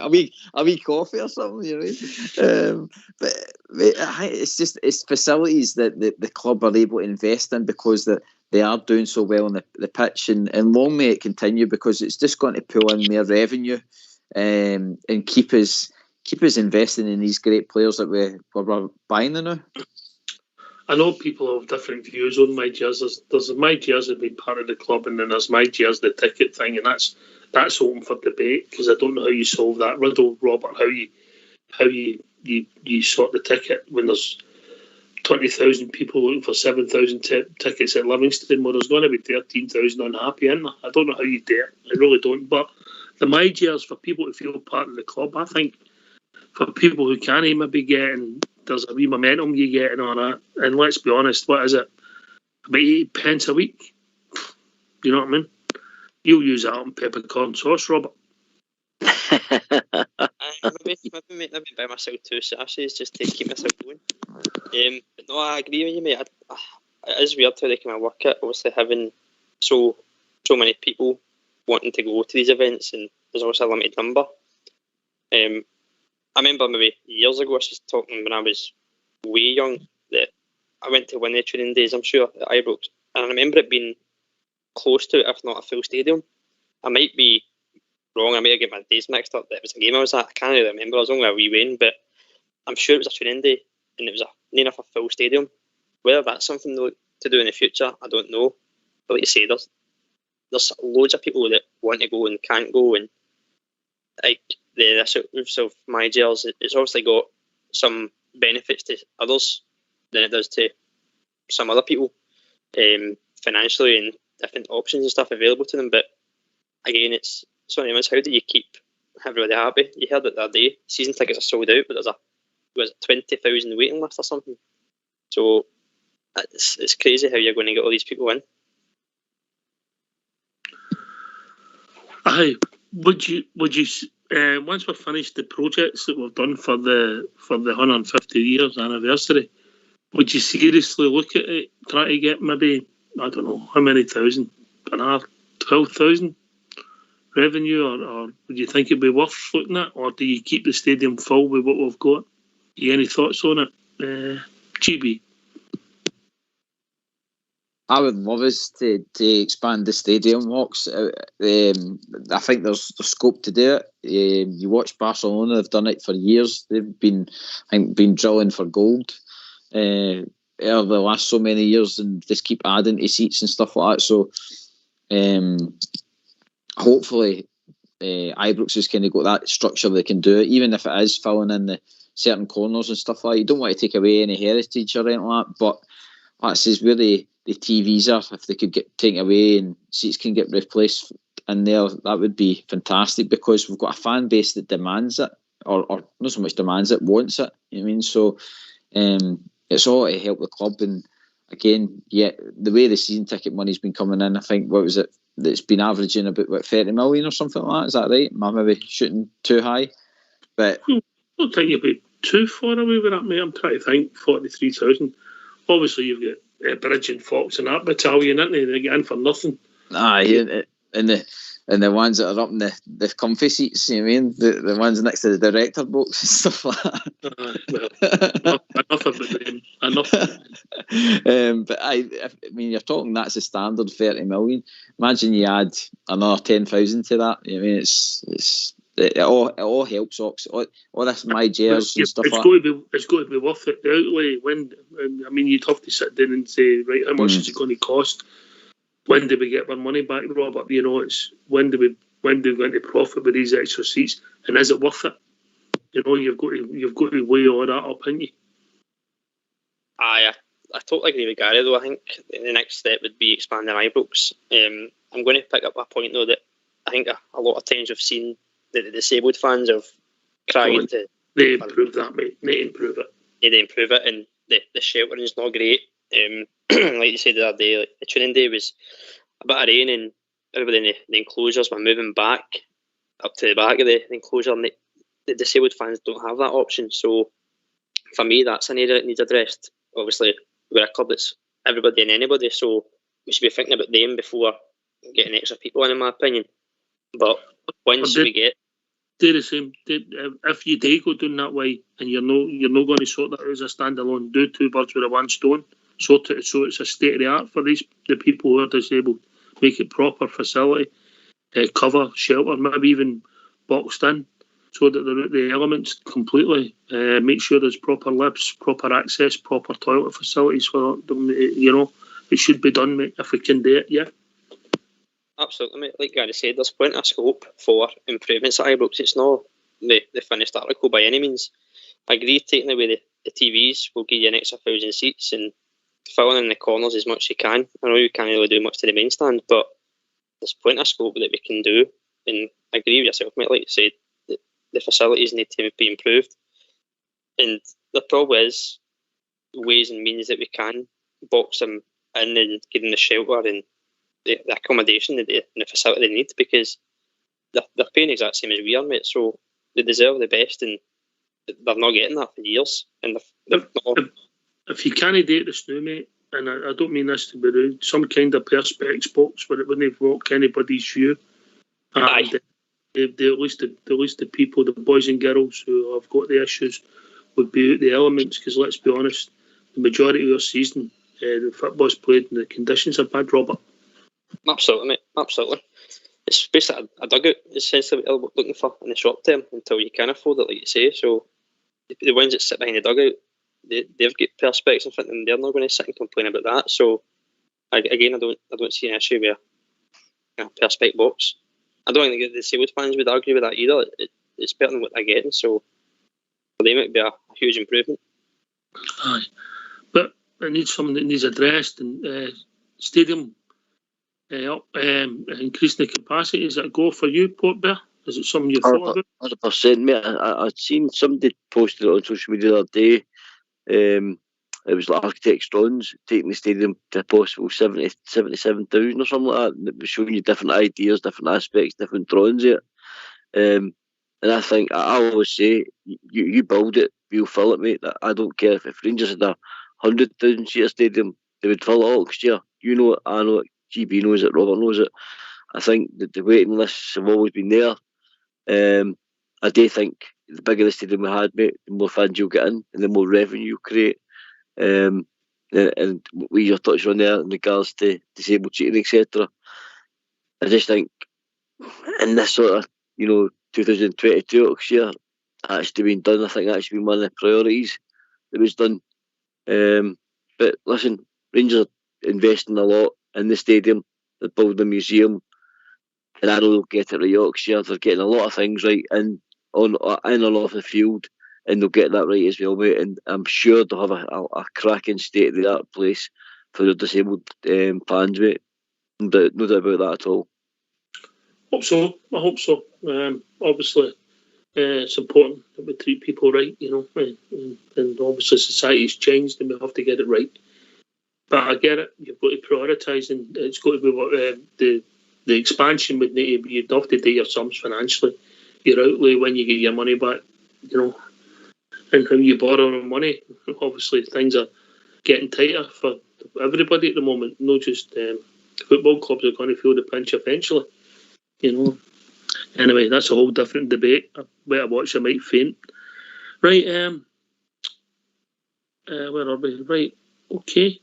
A wee coffee or something, but mate, it's facilities that the club are able to invest in because they are doing so well on the pitch, and long may it continue, because it's just going to pull in more revenue and keep us investing in these great players that we're buying now. I know people have different views on my jerseys. There's my jersey being part of the club, and then there's my jersey, the ticket thing, and that's open for debate, because I don't know how you solve that riddle, Robert. How you sort the ticket when there's 20,000 people looking for 7,000 tickets at Livingston, where there's going to be 13,000 unhappy in there. I don't know how you do it. I really don't. But the my jersey for people to feel part of the club, I think for people who can't maybe get in, there's a wee momentum you get and all that. And let's be honest, what is it? About 8 pence a week? You know what I mean? You'll use that on peppercorn sauce, Robert. Aye, maybe buy myself 2 sashes just to keep myself going. But no, I agree with you, mate. It is weird how they kind of work it. Obviously, having so many people wanting to go to these events, and there's also a limited number. I remember maybe years ago, I was talking when I was way young, that I went to one of the training days, I'm sure, at Ibrox, and I remember it being close to it, if not a full stadium. I might be wrong, I might have got my days mixed up, that it was a game I was at. I can't really remember, I was only a wee win, but I'm sure it was a training day, and it was near enough a full stadium. Whether that's something to do in the future, I don't know. But like you say, there's loads of people that want to go and can't go, and like the use of my gels, it's obviously got some benefits to others than it does to some other people, financially, and different options and stuff available to them. But again, it's something else. How do you keep everybody happy? You heard it the other day, season tickets are sold out, but there's a 20,000 waiting list or something. So it's crazy how you're going to get all these people in. Aye, would you once we've finished the projects that we've done for the 150 years anniversary, would you seriously look at it, try to get maybe, I don't know how many thousand, 12,000 revenue, or would you think it'd be worth looking at, or do you keep the stadium full with what we've got? Any thoughts on it, GB? I would love us to expand the stadium, Hawks. I think there's scope to do it. You watch Barcelona; they've done it for years. They've been drilling for gold over the last so many years, and just keep adding to seats and stuff like that. So, hopefully, Ibrox has kind of got that structure they can do it, even if it is filling in the certain corners and stuff like that. You don't want to take away any heritage or anything like that, but that says where the TVs are, if they could get taken away and seats can get replaced in there, that would be fantastic, because we've got a fan base that demands it, or not so much demands it, wants it. You know what I mean? So it's all to help the club. And again, yeah, the way the season ticket money's been coming in, I think, what was it? It's been averaging about 30 million or something like that. Is that right? Am I maybe shooting too high? But I don't think you'll be too far away with that, mate. I'm trying to think 43,000. Obviously, you've got Bridge and Fox and that battalion, isn't they? They get in for nothing. Aye, and the ones that are up in the comfy seats, you know what I mean? The ones next to the director box and stuff like that. Well, enough about them. Enough. But I mean, you're talking, that's the standard 30 million. Imagine you add another 10,000 to that. You know what I mean? It all helps, Ox. All this my jers and stuff like that. It's got to be worth it. The outlay, I mean, you'd have to sit down and say, right, how much is it going to cost? When do we get our money back, Robert? You know, it's when do we go into profit with these extra seats, and is it worth it? You know, you've got to weigh all that up, haven't you? I totally agree with Gary, though. I think the next step would be expanding Ibrox. I'm going to pick up a point, though, that I think a lot of times we've seen the disabled fans have crying to... They improve that, mate. They improve it. Yeah, they improve it, and the sheltering is not great. Like you said the other day, like, the training day was a bit of rain, and everybody in the enclosures were moving back up to the back of the enclosure, and the disabled fans don't have that option. So for me, that's an area that needs addressed. Obviously, we're a club that's everybody and anybody, so we should be thinking about them before getting extra people in my opinion. But once we get... Do the same. If you do go down that way, and you're not going to sort that as a standalone, do two birds with a one stone. So it's a state of the art for the people who are disabled. Make it proper facility, cover, shelter, maybe even boxed in, so that the elements completely. Make sure there's proper lifts, proper access, proper toilet facilities for them. You know, it should be done, mate. If we can do it, yeah. Absolutely, mate. Like Gary said, there's plenty of scope for improvements at Ibrox. It's not the finished article by any means. I agree, taking away the TVs will give you an extra 1,000 seats and filling in the corners as much as you can. I know you can't really do much to the main stand, but there's plenty of scope that we can do. And I agree with yourself, mate. Like you said, the facilities need to be improved. And the problem is ways and means that we can box them in and give them the shelter and the accommodation and the facility they need, because they're paying the exact same as we are, mate. So they deserve the best, and they're not getting that for years. And if you can't date the snow, mate, and I don't mean this to be rude, some kind of perspex box where it wouldn't walk anybody's shoe. And at least the people, the boys and girls who have got the issues, would be out the elements. Because let's be honest, the majority of our season, the football's played and the conditions are bad, Robert. Absolutely, mate. Absolutely. It's basically a dugout, essentially, what you're looking for in the short term until you can afford it, like you say. So the ones that sit behind the dugout, they've got perspex in front of them. They're not going to sit and complain about that. So I don't see an issue with a perspex box. I don't think the disabled fans would argue with that either. It's better than what they're getting. So for them, it'd be a huge improvement. Aye, but it needs something that needs addressed. And stadium increasing the capacity, is that a goal for you, Port Bear? Is it something you thought about? 100%, mate. I'd seen somebody posted it on social media the other day. It was like Architect Strong's taking the stadium to a possible 77,000 or something like that. And it was showing you different ideas, different aspects, different drawings of it. And I think, I always say, you build it, you'll fill it, mate. I don't care if Rangers had a 100,000 seater stadium, they would fill it all next year. You know it, I know it, GB knows it, Robert knows it. I think that the waiting lists have always been there. I do think the bigger the stadium we had, mate, the more fans you'll get in and the more revenue you'll create. And we just touched on there in regards to disabled seating, etc. I just think in this sort of, 2022 next year, actually being done, I think that should be one of the priorities that was done. But listen, Rangers are investing a lot in the stadium. They're building a museum, and I know they'll get it right Yorkshire. They're getting a lot of things right in and off the field, and they'll get that right as well, mate. And I'm sure they'll have a cracking state-of-the-art place for the disabled fans, mate. No doubt about that at all. I hope so. Obviously, it's important that we treat people right, and obviously society's changed and we have to get it right. But I get it, you've got to prioritise, and it's got to be what the expansion would need to be. You'd have to do your sums financially, your outlay when you get your money back, and how you borrow money. Obviously, things are getting tighter for everybody at the moment, not just football clubs are going to feel the pinch eventually. Anyway, that's a whole different debate. I better watch, I might faint. Right, where are we? Right, okay.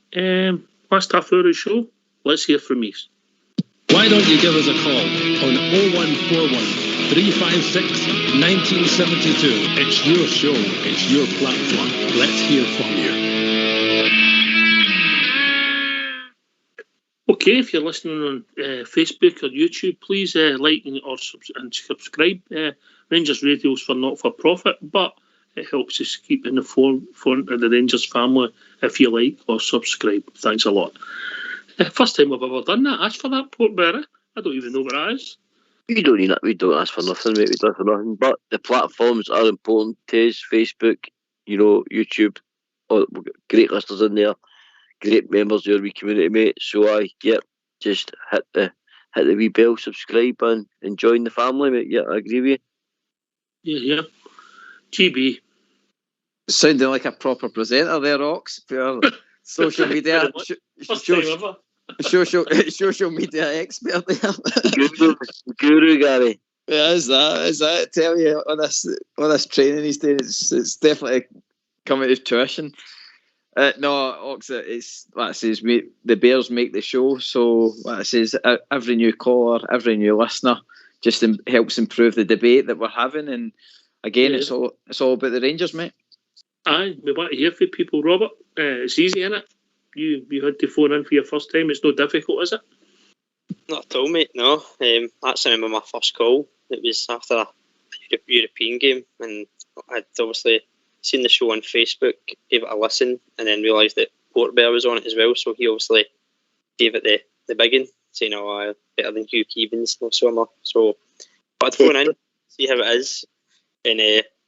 Last half hour of the show, let's hear from you. Why don't you give us a call on 0141 356 1972. It's your show, it's your platform. Let's hear from you. Okay, if you're listening on Facebook or YouTube, please like and subscribe. Rangers Radio's for not-for-profit, but it helps us keep in the forefront of the Rangers family if you like or subscribe. Thanks a lot. First time we've ever done that. Ask for that, Port Bear. I don't even know what that is. We don't need that. We don't ask for nothing, mate. We don't ask for nothing. But the platforms are important to us. Facebook, YouTube. We've got great listeners in there. Great members of your wee community, mate. So just hit the wee bell, subscribe, and join the family, mate. Yeah, I agree with you. Yeah. GB. Sounding like a proper presenter there, Ox, for social media. Social media expert there. Guru, Gary. Yeah, is that? I tell you, on this training he's doing, it's definitely coming to tuition. No, Ox, it's like I says, the Bears make the show. So like I says, every new caller, every new listener, just helps improve the debate that we're having. And again, it's all about the Rangers, mate. Aye, we want to hear from people, Robert. It's easy, innit? You had to phone in for your first time. It's no difficult, is it? Not at all, mate. No. That's I remember my first call. It was after a European game, and I'd obviously seen the show on Facebook, gave it a listen, and then realised that Port Bear was on it as well. So he obviously gave it the biggin, saying, better than Hugh Keevins, no summer. So I'd phone in, see how it is, and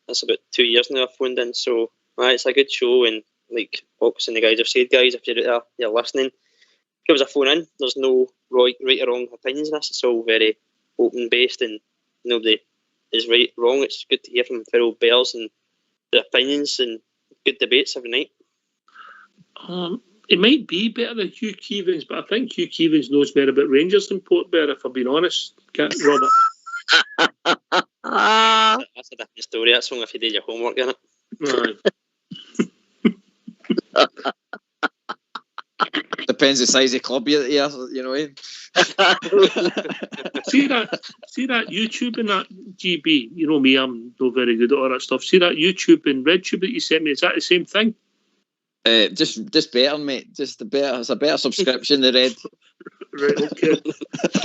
that's about 2 years now I've phoned in. So it's a good show, and like Ox and the guys have said, guys, if you're out there, you're listening, give us a phone in. There's no right or wrong opinions in this. It's all very open based, and nobody is right, wrong. It's good to hear from fellow Bears and the opinions and good debates every night. It might be better than Hugh Keevins, but I think Hugh Keevins knows more about Rangers than Port Bear, if I'm being honest. Robert. That's a different story. That's only if you did your homework, isn't it? Right. Depends the size of club you know. See that YouTube and that GB. You know me, I'm not very good at all that stuff. See that YouTube and RedTube that you sent me. Is that the same thing? Just better, mate. Just better. It's a better subscription. The Red. Right. Okay.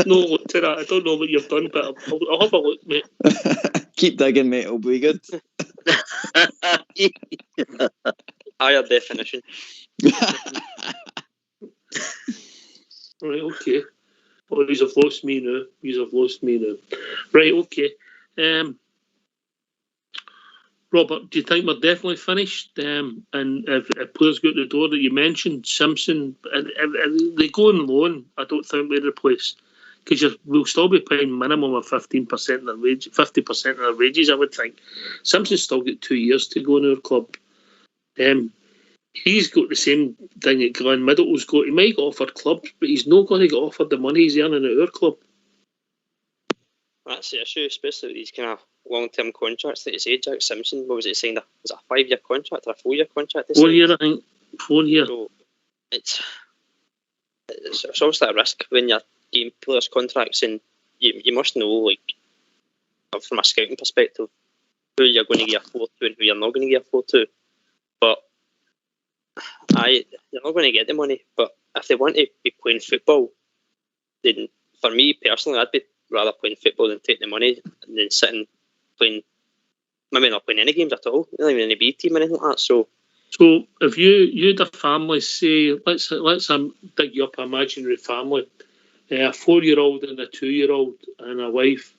No look to that. I don't know what you've done, but I'll have a look, mate. Keep digging, mate. It'll be good. Higher definition. Right, okay. Oh, these have lost me now. Right, okay. Robert, do you think we're definitely finished? And if players go to the door that you mentioned, Simpson, if they go on loan, I don't think we replace, because we'll still be paying minimum of 15% of their wage, 50% of their wages, I would think. Simpson's still got 2 years to go in our club. He's got the same thing that Glenn Middleton's got. He might get offered clubs, but he's not going to get offered the money he's earning at our club. That's the issue, especially with these kind of long-term contracts that you say. Jack Simpson, what was it saying? Was it a 5-year contract or a 4-year contract? 4 year, I think. 4 year. So it's obviously a risk when you're getting players' contracts, and you must know, like, from a scouting perspective, who you're going to get a floor to and who you're not going to get a floor to. But they're not going to get the money. But if they want to be playing football, then for me personally, I'd be rather playing football than take the money and then sitting playing, maybe not playing any games at all, not even any B team or anything like that. So if you'd a family, say, let's dig you up an imaginary family, a 4-year-old and a 2-year-old and a wife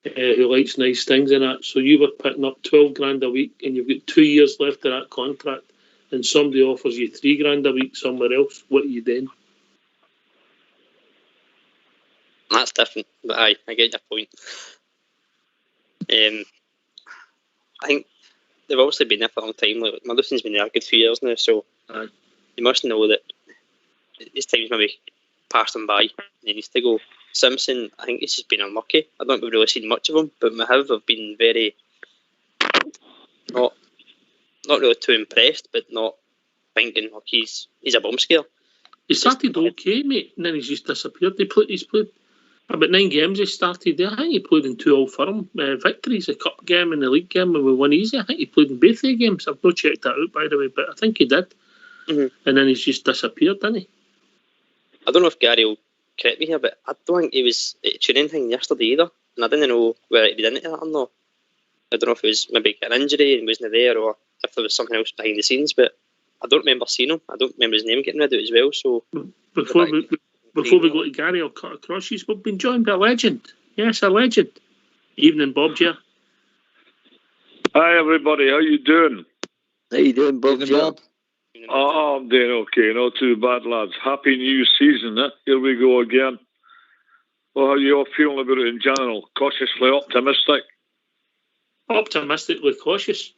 who likes nice things in that. So you were picking up 12 grand a week and you've got 2 years left of that contract, and somebody offers you 3 grand a week somewhere else. What are you doing? That's different, but I get your point. I think they've obviously been there for a long time. Like, Middleton's been there a good few years now, so you must know that his time's maybe passed him by. He needs to go. Simpson, I think he's just been unlucky. I don't think we've really seen much of him, but we have been very not really too impressed, but not thinking, look, he's a bomb scare. He started okay, mate, and then he's just disappeared. He's played about 9 games. He started. I think he played in 2 Old Firm victories, a cup game and the league game, and we won easy. I think he played in both the games. I've not checked that out, by the way, but I think he did. And then he's just disappeared, didn't he? I don't know if Gary will correct me here, but I don't think he was at a training thing yesterday either, and I didn't know whether he'd been into that or not. I don't know if it was maybe an injury and wasn't there, or if there was something else behind the scenes, but I don't remember seeing him. I don't remember his name getting read out as well. So before we go to Gary, I'll cut across you. We've been joined by a legend. Yes, a legend. Evening, Bob. Here. Hi, everybody. How you doing? How you doing, Bob? Bob? Oh, I'm doing okay. Not too bad, lads. Happy new season. Here we go again. Well, how are you all feeling about it in general? Cautiously optimistic? Optimistically cautious.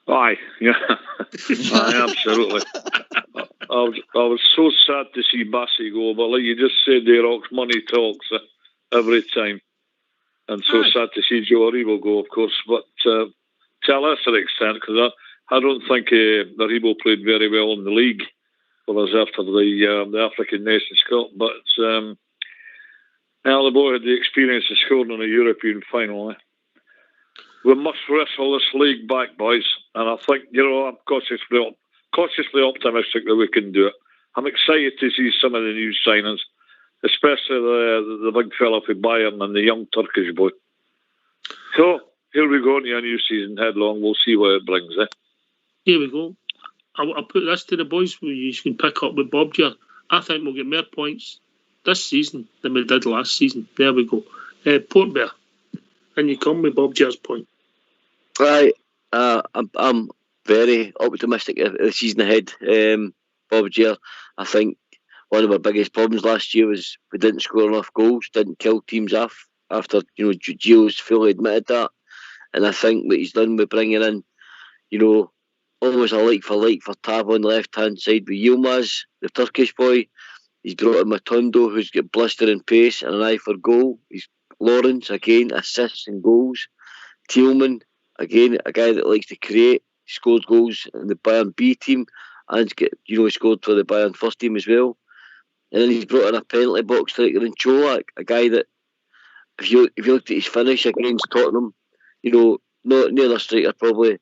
Aye, yeah. Aye, absolutely. I was so sad to see Bassey go, but like you just said there, Ox, money talks every time. And so sad to see Joe Aribo go, of course, but to a lesser extent, because I don't think Aribo played very well in the league for us after the African Nations Cup, but the boy had the experience of scoring in a European final. We must wrestle this league back, boys, and I think, I'm cautiously optimistic that we can do it. I'm excited to see some of the new signings, especially the big fella for Bayern and the young Turkish boy. So, here we go into a new season headlong. We'll see where it brings, Here we go. I'll put this to the boys you can pick up with Bob here. I think we'll get more points this season than we did last season. There we go. Port Bear. And you come with Bob Jar's point. Right. I'm very optimistic of the season ahead. Bob Jar, I think one of our biggest problems last year was we didn't score enough goals, didn't kill teams off after Gio's fully admitted that. And I think what he's done with bringing in, almost a like for Tab on the left hand side with Yilmaz, the Turkish boy. He's brought in Matondo, who's got blistering pace and an eye for goal. He's Lawrence, again, assists and goals. Thielman, again, a guy that likes to create. He scored goals in the Bayern B team and he scored for the Bayern first team as well. And then he's brought in a penalty box striker in Čolak, a guy that, if you looked at his finish against Tottenham, not near the striker probably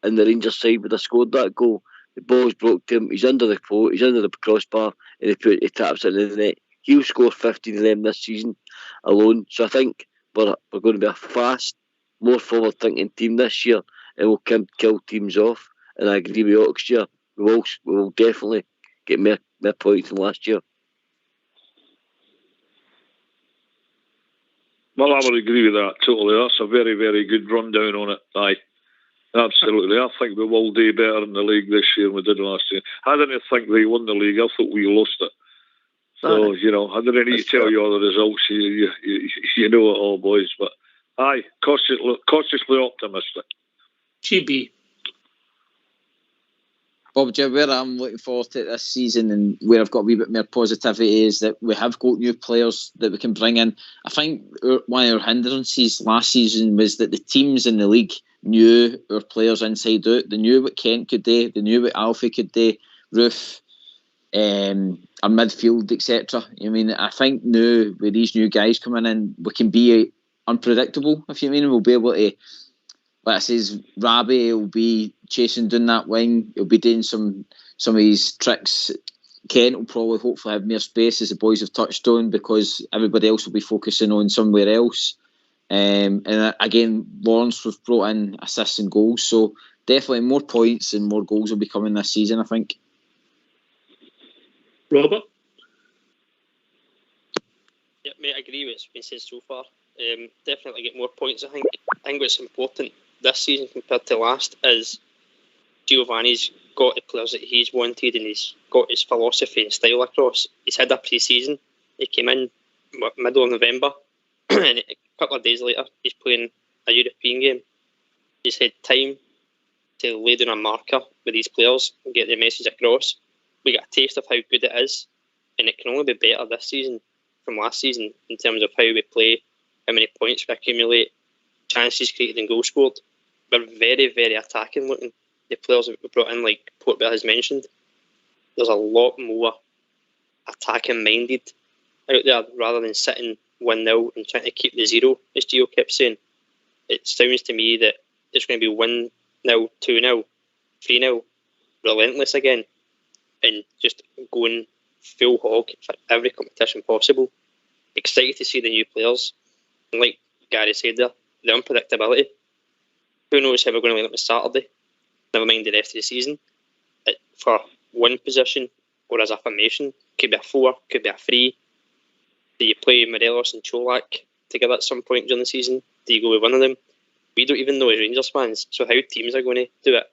in the Rangers side would have scored that goal. The ball's broke to him, he's under the post, he's under the crossbar, and he taps it in the net. He'll score 15 of them this season alone. So I think we're going to be a fast, more forward-thinking team this year, and we'll kill teams off. And I agree with Ox year. We will definitely get more points than last year. Well, I would agree with that totally. That's a very, very good rundown on it. Aye, absolutely. I think we will do better in the league this year than we did last year. I didn't think they won the league. I thought we lost it. So, I didn't need to tell you all the results. You know it all, boys. But, aye, cautiously optimistic. GB. Bob, where I'm looking forward to this season and where I've got a wee bit more positivity is that we have got new players that we can bring in. I think one of our hindrances last season was that the teams in the league knew our players inside out. They knew what Kent could do. They knew what Alfie could do. Roof, our midfield, etc. I think now with these new guys coming in, we can be unpredictable, if you mean. We'll be able to, like I says, Rabi will be chasing down that wing. He'll be doing some of his tricks. Kent will probably hopefully have more space, as the boys have touched on, because everybody else will be focusing on somewhere else. And again, Lawrence was brought in assists and goals. So definitely more points and more goals will be coming this season, I think. Robert? Yeah, mate, I agree with what's been said so far. Definitely get more points, I think. I think what's important this season compared to last is Giovanni's got the players that he's wanted and he's got his philosophy and style across. He's had a pre-season. He came in middle of November and a couple of days later he's playing a European game. He's had time to lay down a marker with these players and get the message across. We got a taste of how good it is, and it can only be better this season from last season in terms of how we play, how many points we accumulate, chances created and goals scored. We're very, very attacking looking. The players that we brought in, like Portbell has mentioned, there's a lot more attacking minded out there rather than sitting 1-0 and trying to keep the zero, as Gio kept saying. It sounds to me that it's going to be 1-0, 2-0, 3-0, relentless again, and just going full hog for every competition possible. Excited to see the new players, and like Gary said there, the unpredictability. Who knows how we're going to line up on Saturday? Never mind the rest of the season. For one position or as a formation, could be a 4, could be a 3. Do you play Morelos and Čolak together at some point during the season? Do you go with one of them? We don't even know as Rangers fans, so how teams are going to do it,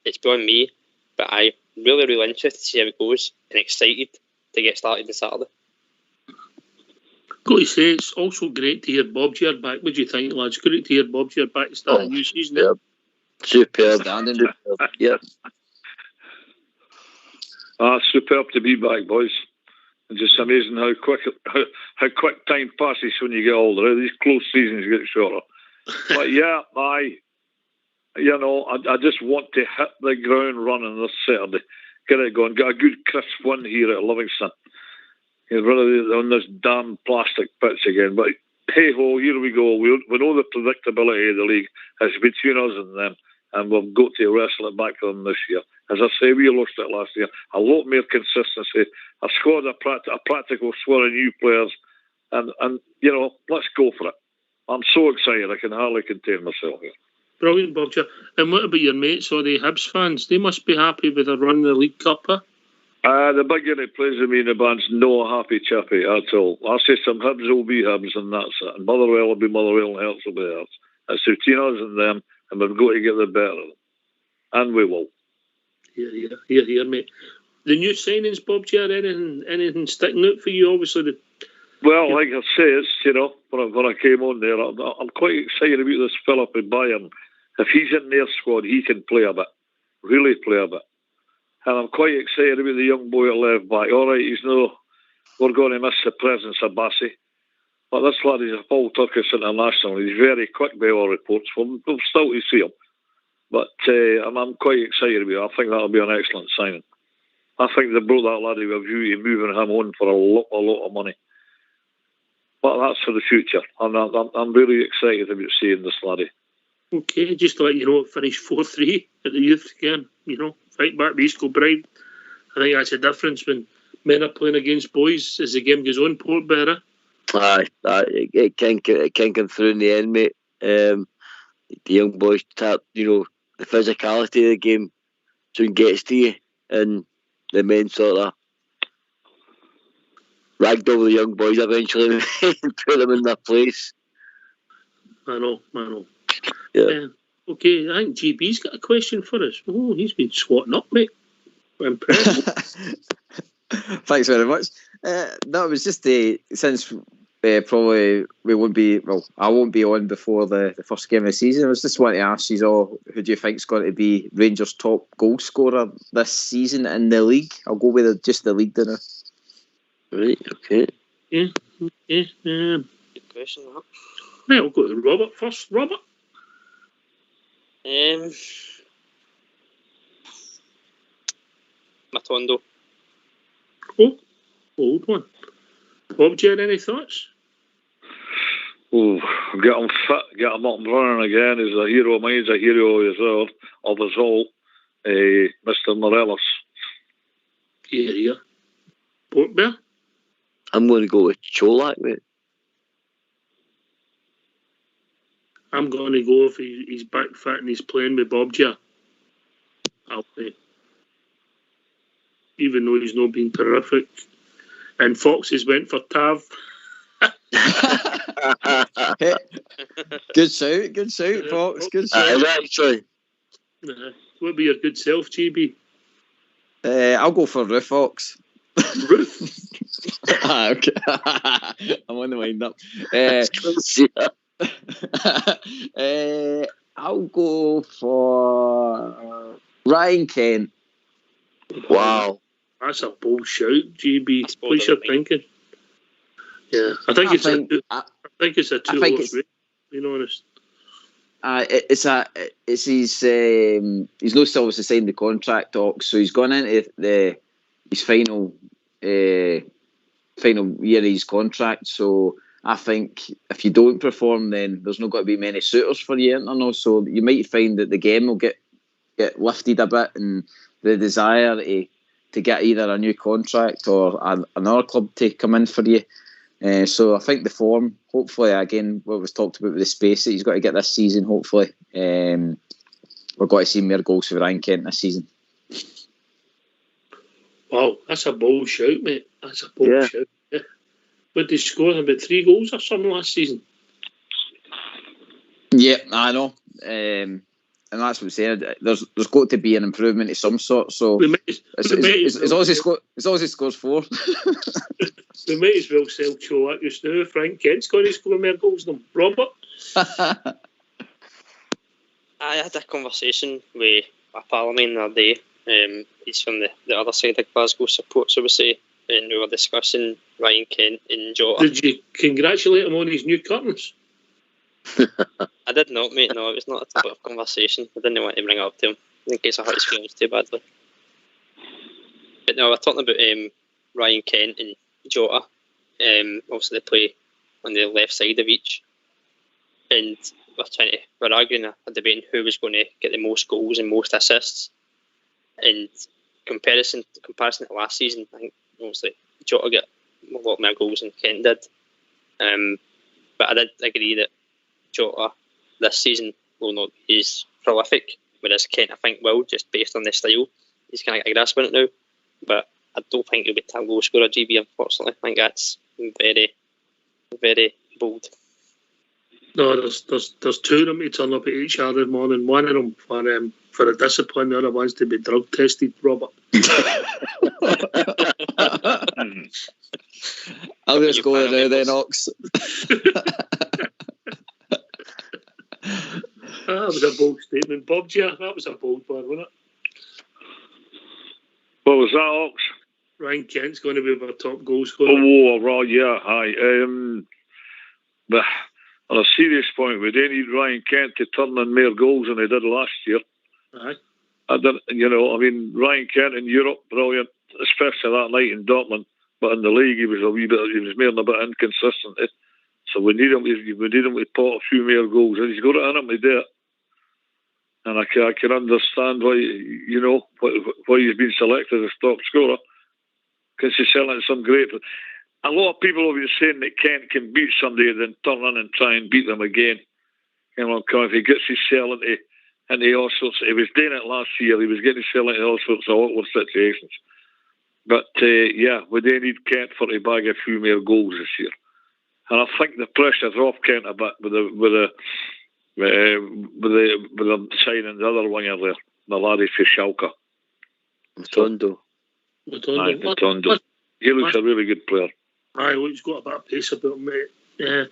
it's beyond me. But I'm really, really interested to see how it goes and excited to get started on Saturday. Got to say, it's also great to hear Bob Gear back. What do you think, lads? Great to hear Bob Gear back to start a new season. Yeah. Superb. Yeah. Superb to be back, boys. It's just amazing how quick time passes when you get older. These close seasons get shorter. But yeah, I just want to hit the ground running this Saturday. Get it going. Get a good crisp win here at Livingston. Get rid of on this damn plastic pitch again. But hey ho, here we go. We know the predictability of the league is between us and them, and we've got to wrestle it back to them this year. As I say, we lost it last year. A lot more consistency. A squad, a practical squad of new players, and let's go for it. I'm so excited. I can hardly contain myself here. Brilliant, Bob Gear. And what about your mates, or the Hibs fans? They must be happy with their run in the League Cup, huh? The big guy that plays with me in the band's no happy chappy at all. I'll say some Hibs will be Hibs, and that's it. And Motherwell will be Motherwell, and Hearts will be Hearts. It's between us and them, and we've got to get the better of them. And we will. Here, mate. The new signings, Bob Gear, anything sticking out for you? Obviously, Well, like I say, it's, when I came on there, I'm quite excited about this fella in Bayern. If he's in their squad, he can play a bit, really play a bit. And I'm quite excited about the young boy at left back. All right, we're going to miss the presence of Bassey. But this lad is a full Turkish international. He's very quick by all reports. We'll still to see him. But I'm quite excited about it. I think that'll be an excellent signing. I think they brought that lad with a view to moving him on for a lot of money. But that's for the future. I'm really excited about seeing this laddie. Okay, just to let you know, it finished 4-3 at the youth game. Fight back the East Kilbride. I think that's the difference when men are playing against boys as the game goes on, Portbearer. Aye, it can come through in the end, mate. The young boys tap, the physicality of the game soon gets to you, and the men sort of ragged over the young boys eventually and put them in their place. I know. Yeah. Okay, I think GB's got a question for us. Oh, he's been swatting up, mate. I'm impressed. Thanks very much. That was just since probably we won't be, I won't be on before the first game of the season. I was just wanting to ask you all, who do you think is going to be Rangers' top goal scorer this season in the league? I'll go with just the league dinner. Right, okay. Yeah. Good question, that. Right, I'll go to Robert first. Robert? Matondo. Oh, old one. Bob, do you have any thoughts? Oh, get him fit, get him up and running again. He's a hero. Mine's a hero as well, of us all. Mr. Morelos. Yeah. Portbear? I'm going to go with Cholak, mate. I'm going to go if he's back fit and he's playing with Bobja. I'll play. Even though he's not been terrific. And Foxes went for Tav. Good shout, Fox. Good shout. Actually. What would be your good self, GB? I'll go for Ruth Fox. Ruth? Okay. I'm on the wind up. I'll go for Ryan Kent. Wow. That's a bold shout, GB. What's your thinking? Yeah, I think it's a 2 horse race, being honest. It's he's no still to sign the contract talks, so he's gone into his final year of his contract. So I think if you don't perform, then there's not going to be many suitors for you, so you might find that the game will get lifted a bit, and the desire to get either a new contract or another club to come in for you. So I think the form, hopefully, again, what was talked about with the space that he's got to get this season, hopefully, we're going to see more goals for Ryan Kent this season. Wow, that's a bold shout, mate. That's a bold shout. Yeah. What did he score? About 3 goals or something last season? Yeah, I know. And that's what I'm saying. There's got to be an improvement of some sort. So as long as he scores 4. We might as well sell Cholak just now. Frank Kent's going to score more goals than Robert. I had a conversation with a pal of mine the other day. He's from the other side of Glasgow supports, I would say, and we were discussing Ryan Kent and Jota. Did you congratulate him on his new curtains? I did not, mate. No, it was not a topic of conversation. I didn't want to bring it up to him in case I hurt his feelings too badly. But no, we're talking about Ryan Kent and Jota. Obviously, they play on the left side of each, and we're arguing a debate on who was going to get the most goals and most assists. And comparison to last season, I think obviously Jota got a lot more goals than Kent did. But I did agree that Jota this season will not be as prolific, whereas Kent, I think, will, just based on the style. He's kind of got a grasp on it now, but I don't think he'll be top goal scorer, GB, unfortunately. I think that's very, very bold. No, there's 2 of them to turn up at each other morning. One of them for a discipline, the other one's to be drug tested, Robert. I'll just go with now then, Ox. That was a bold statement, Bob. Yeah, that was a bold one, wasn't it? What was that, Ox? Ryan Kent's going to be our top goal scorer. Oh, right, yeah, aye. But on a serious point, we don't need Ryan Kent to turn in more goals than he did last year. Aye. Ryan Kent in Europe, brilliant, especially that night in Dortmund. But in the league, he was more than a bit inconsistent. So we need him to pot a few more goals, and he's got it in him to do it. And I can understand why he's been selected as top scorer, because he's selling some great. A lot of people have been saying that Kent can beat somebody, then turn in and try and beat them again. If he gets his sell into all sorts, he was doing it last year. He was getting his sell into all sorts of awkward situations. But we do need Kent for to bag a few more goals this year. And I think the pressure's off Kent a bit with the signing the other winger there, the laddie for Schalke. Matondo. He looks a really good player. Aye, he's got a bit of pace about him, mate.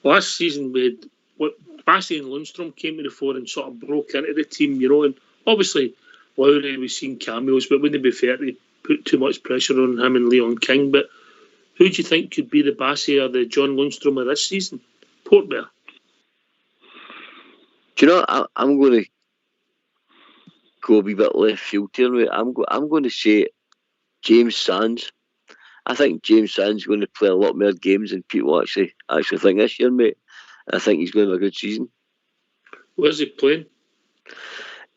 Last season, Bassey and Lundstrom came to the fore and sort of broke into the team, and obviously Lowry was seeing cameos, but wouldn't it be fair to put too much pressure on him and Leon King? But who do you think could be the Bassey or the John Lundstrom of this season? Port Bear. Do you know, I'm going to go a wee bit left field here, mate. I'm going to say James Sands. I think James Sands is going to play a lot more games than people actually think this year, mate. I think he's going to have a good season. Where's he playing?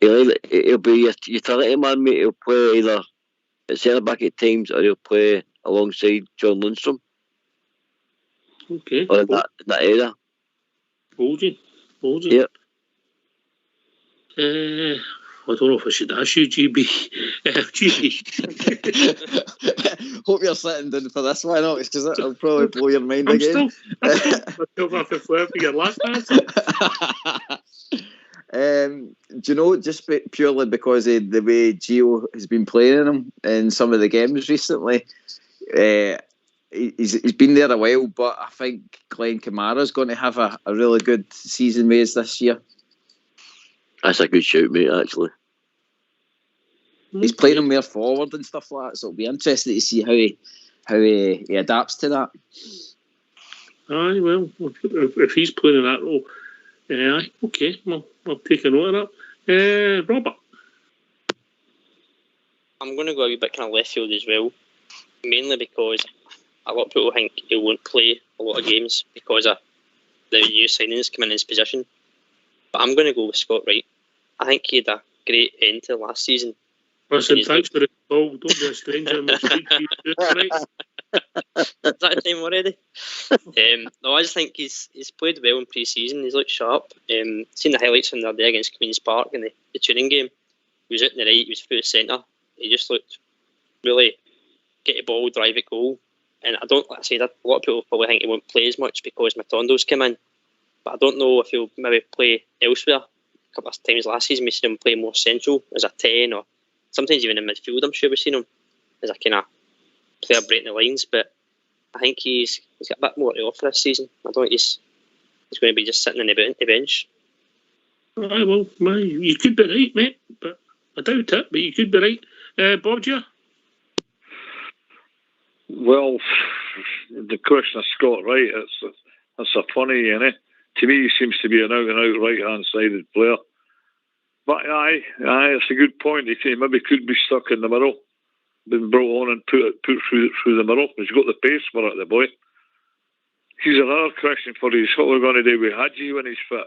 He'll be your utility man, mate. He'll play either at centre back at times, or he'll play alongside John Lundstrom. Okay. Or in that area. Bolgin. Yep. I don't know if I should ask you, GB. Hope you're sitting down for this one, Ox, because it'll probably blow your mind again. I'm still off the flare for your last answer. Do you know, just purely because of the way Gio has been playing him in some of the games recently, he's been there a while, but I think Glenn Kamara's going to have a really good season with us this year. That's a good shout, mate, actually. He's playing him more forward and stuff like that, so it'll be interesting to see how he adapts to that. Aye, well, if he's playing in that role, okay, I'll take a note of that. Robert? I'm going to go a wee bit kind of left field as well, mainly because a lot of people think he won't play a lot of games because of the new signings coming in his position. But I'm going to go with Scott Wright. I think he had a great end to last season. Listen, thanks for the call. Don't be a stranger. We'll speak to you tonight. Is that the time already? No, I just think he's played well in pre-season. He's looked sharp. Seen the highlights from the other day against Queen's Park in the tuning game. He was out in the right, he was through the centre. He just looked really get the ball, drive it, goal. And I don't, like I said, a lot of people probably think he won't play as much because Matondo's come in. But I don't know if he'll maybe play elsewhere. A couple of times last season we seen him play more central as a 10, or sometimes even in midfield. I'm sure we've seen him as a kind of player breaking the lines, but I think he's got a bit more to offer this season. I don't think he's going to be just sitting on the bench. Aye, well, you could be right, mate, but I doubt it, but you could be right. Bob, yeah? Well, the question of Scott Wright, that's a funny, innit? To me, he seems to be an out-and-out right-hand-sided player. But aye, it's a good point. He maybe could be stuck in the middle, been brought on and put through the middle. He's got the pace for it, the boy. Here's another question for you. What we're going to do with Hadji when he's fit?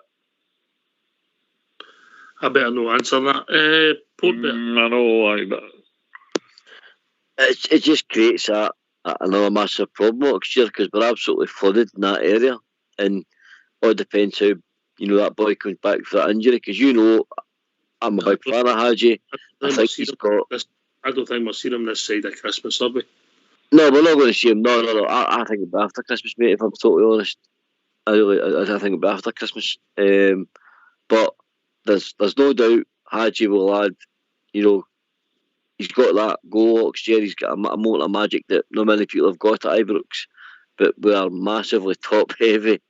I better not answer that. Port Bear. I know, but it just creates another massive problem next year because we're absolutely flooded in that area, and all depends how that boy comes back for that injury. Because I'm a big fan of Hadji. I don't think we'll see him this side of Christmas, are we? No, we're not going to see him. No. I think it'll be after Christmas, mate. If I'm totally honest, I think it'll be after Christmas. But there's no doubt Hadji will add. He's got that goal next year. He's got a moment of magic that not many people have got at Ibrox. but we are massively top heavy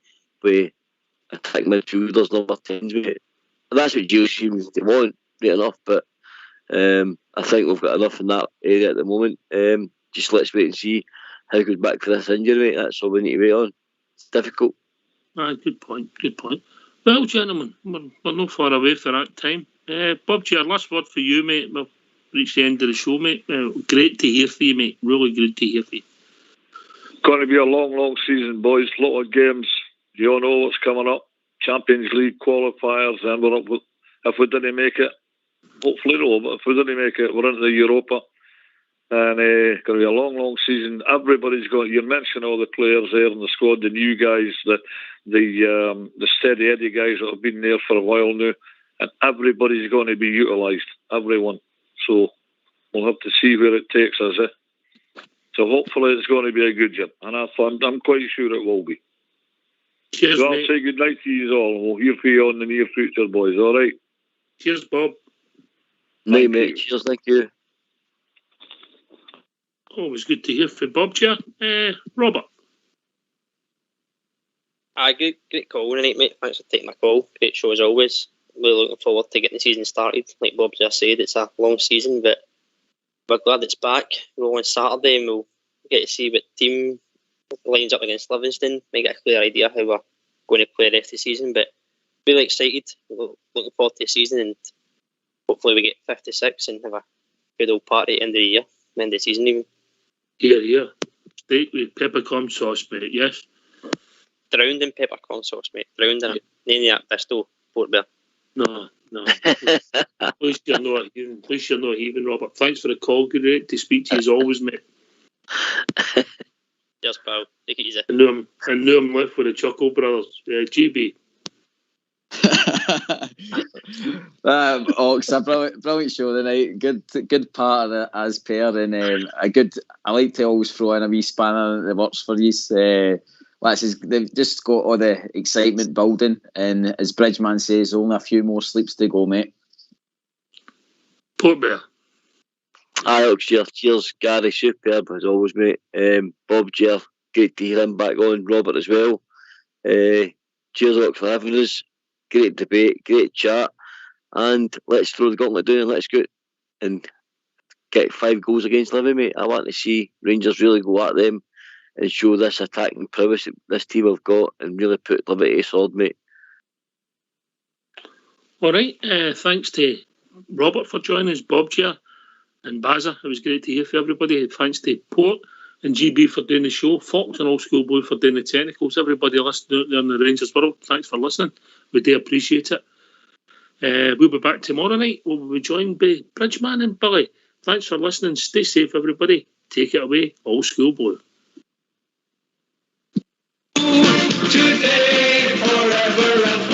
with attack midfielders, number 10s, mate. And that's what Gio seems to want, right enough, but I think we've got enough in that area at the moment. Just let's wait and see how he goes back for this injury, mate. That's all we need to wait on. It's difficult. Good point. Well, gentlemen, we're not far away for that time. Bob G, last word for you, mate. We've reached the end of the show, mate. Great to hear from you, mate. Really good to hear from you. Going to be a long season, boys. A lot of games. You all know what's coming up. Champions League qualifiers, and we're up with, if we didn't make it, hopefully no, but if we didn't make it, we're into the Europa. And going to be a long season. Everybody's got. You mentioned all the players there in the squad, the new guys, the steady Eddie guys that have been there for a while now, and everybody's going to be utilised. Everyone. So we'll have to see where it takes us. So hopefully it's going to be a good year, and I'm quite sure it will be. Cheers, so I'll mate. say good night to you all, and we'll hear from you on the near future, boys. All right. Cheers, Bob. Night, mate. Cheers, thank you. Always good to hear from Bob Chair. Robert. Great call tonight, mate. Thanks for taking my call. Great show as always. Really looking forward to getting the season started. Like Bob just said, it's a long season, but we're glad it's back. We're on Saturday and we'll get to see what team lines up against Livingston. Might get a clear idea how we're going to play the rest of the season, but really excited. Looking forward to the season, and hopefully we get 56 and have a good old party at the end of the year, end of the season even. Yeah. Steak with peppercorn sauce, mate, yes? Drowned in peppercorn sauce, mate. Drowned in it. None of that Bristol Port Bear. No. At least you're not even, Robert. Thanks for the call. Good to speak to you as always, mate. Cheers, pal. Take it easy. And now I'm left with the Chuckle Brothers. GB. Ox, a brilliant show tonight. Good part of it as per, and I like to always throw in a wee spanner in the works for these. They've just got all the excitement building, and as Bridgeman says, only a few more sleeps to go, mate. Port Bear. Alex, cheers, Gary, superb as always, mate. Bob, Jeff, great to hear him back on. Robert as well. Cheers, Ox, for having us. Great debate, great chat, and let's throw the gauntlet down and let's go and get 5 goals against Livy, mate. I want to see Rangers really go at them and show this attacking prowess that this team have got and really put Livy to the sword, mate. All right, thanks to Robert for joining us, Bob Chair and Bazza. It was great to hear from everybody. Thanks to Port and GB for doing the show, Fox and Old School Blue for doing the technicals. Everybody listening out there in the Rangers world, thanks for listening. We do appreciate it. We'll be back tomorrow night. We'll be joined by Bridgeman and Billy. Thanks for listening. Stay safe, everybody. Take it away, Old School Blue. Today, forever and